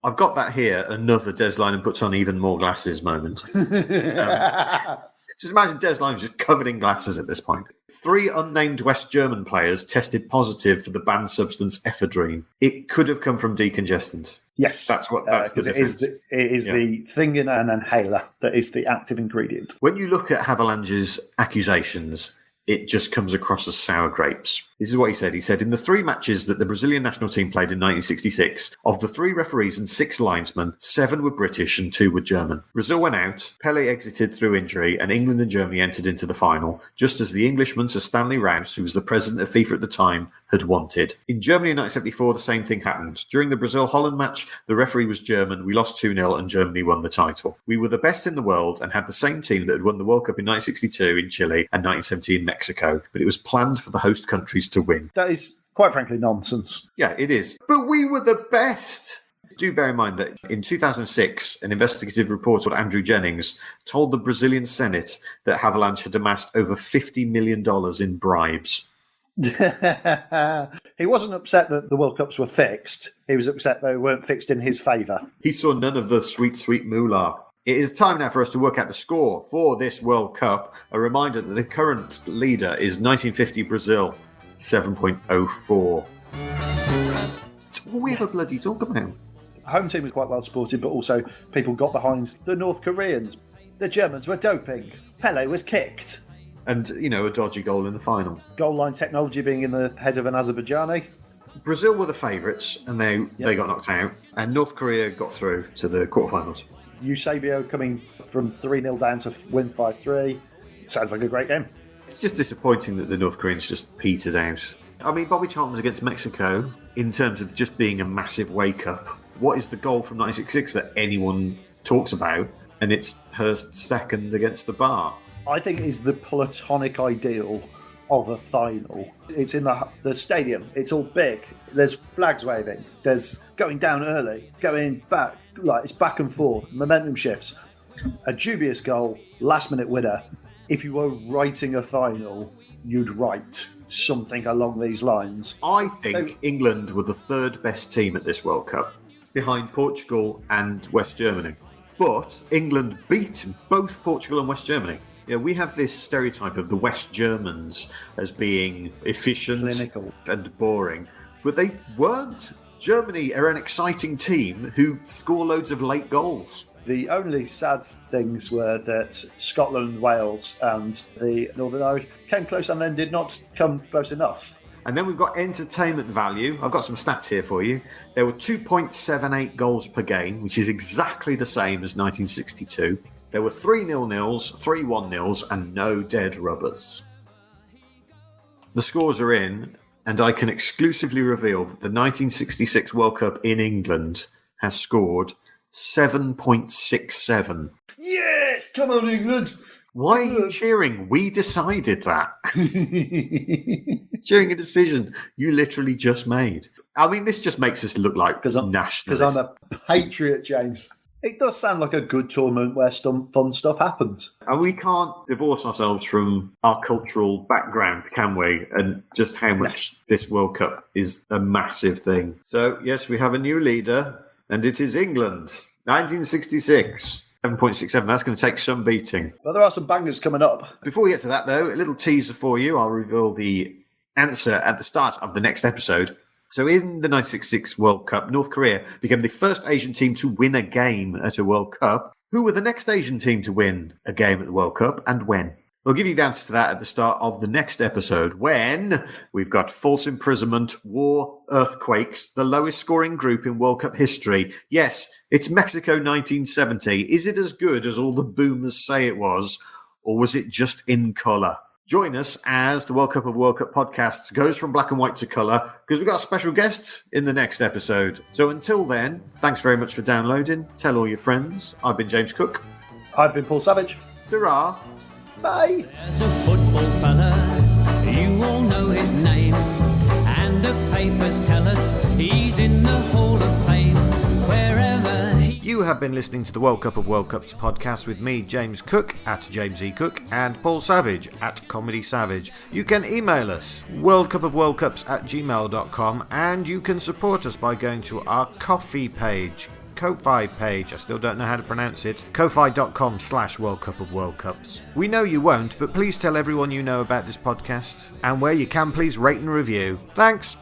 I've got that here, another Des Lynam puts on even more glasses moment. Just imagine Des Lyons just covered in glasses at this point. 3 unnamed West German players tested positive for the banned substance ephedrine. It could have come from decongestants. Yes, that's the difference. It is the thing in an inhaler that is the active ingredient. When you look at Havilange's accusations, it just comes across as sour grapes. This is what he said. He said, in the 3 matches that the Brazilian national team played in 1966, of the 3 referees and 6 linesmen, 7 were British and 2 were German. Brazil went out, Pelé exited through injury, and England and Germany entered into the final, just as the Englishman Sir Stanley Rouse, who was the president of FIFA at the time, had wanted. In Germany in 1974, the same thing happened. During the Brazil-Holland match, the referee was German, we lost 2-0 and Germany won the title. We were the best in the world and had the same team that had won the World Cup in 1962 in Chile and 1970 in Mexico, but it was planned for the host countries to win. That is, quite frankly, nonsense. Yeah, it is. But we were the best. Do bear in mind that in 2006, an investigative reporter called Andrew Jennings told the Brazilian Senate that Havilange had amassed over $50 million in bribes. He wasn't upset that the World Cups were fixed. He was upset they weren't fixed in his favour. He saw none of the sweet, sweet moolah. It is time now for us to work out the score for this World Cup. A reminder that the current leader is 1950 Brazil, 7.04. It's all we ever bloody talk about. The home team was quite well supported, but also people got behind the North Koreans. The Germans were doping. Pelé was kicked. And, a dodgy goal in the final. Goal line technology being in the head of an Azerbaijani. Brazil were the favourites, and they got knocked out. And North Korea got through to the quarterfinals. Eusebio coming from 3-0 down to win 5-3. Sounds like a great game. It's just disappointing that the North Koreans just petered out. I mean, Bobby Charlton's against Mexico, in terms of just being a massive wake-up. What is the goal from 1966 that anyone talks about? And it's Hurst's second against the bar. I think it is the platonic ideal of a final. It's in the stadium. It's all big. There's flags waving. There's going down early, going back. Like, it's back and forth. Momentum shifts. A dubious goal, last-minute winner. If you were writing a final, you'd write something along these lines. I think England were the 3rd best team at this World Cup, behind Portugal and West Germany. But England beat both Portugal and West Germany. We have this stereotype of the West Germans as being efficient, clinical, and boring, but they weren't. Germany are an exciting team who score loads of late goals. The only sad things were that Scotland, Wales, and the Northern Irish came close and then did not come close enough. And then we've got entertainment value. I've got some stats here for you. There were 2.78 goals per game, which is exactly the same as 1962. There were 3 0-0s, 3 1-0s, and no dead rubbers. The scores are in, and I can exclusively reveal that the 1966 World Cup in England has scored 7.67. Yes! Come on, England! Why are you cheering? We decided that. During a decision you literally just made. I mean, this just makes us look like nationalists. Because I'm a patriot, James. It does sound like a good tournament where some fun stuff happens. And we can't divorce ourselves from our cultural background, can we? And just how much this World Cup is a massive thing. So, yes, we have a new leader, and it is England. 1966. 7.67. That's going to take some beating. But there are some bangers coming up. Before we get to that, though, a little teaser for you. I'll reveal the answer at the start of the next episode. So in the 1966 World Cup, North Korea became the first Asian team to win a game at a World Cup. Who were the next Asian team to win a game at the World Cup, and when? We'll give you the answer to that at the start of the next episode, when we've got false imprisonment, war, earthquakes, the lowest scoring group in World Cup history. Yes, it's Mexico 1970. Is it as good as all the boomers say it was, or was it just in colour? Join us as the World Cup of World Cup podcasts goes from black and white to colour, because we've got a special guest in the next episode. So until then, thanks very much for downloading. Tell all your friends. I've been James Cook. I've been Paul Savage. Ta-ra. Bye. There's a football fella, you all know his name, and the papers tell us he's in the Hall of Fame. Wherever You have been listening to the World Cup of World Cups podcast with me, James Cook, at James E. Cook, and Paul Savage, at Comedy Savage. You can email us, worldcupofworldcups@gmail.com, and you can support us by going to our Ko-fi page, Ko-Fi page. I still don't know how to pronounce it. Ko-Fi.com/World Cup of World Cups. We know you won't, but please tell everyone you know about this podcast. And where you can, please rate and review. Thanks.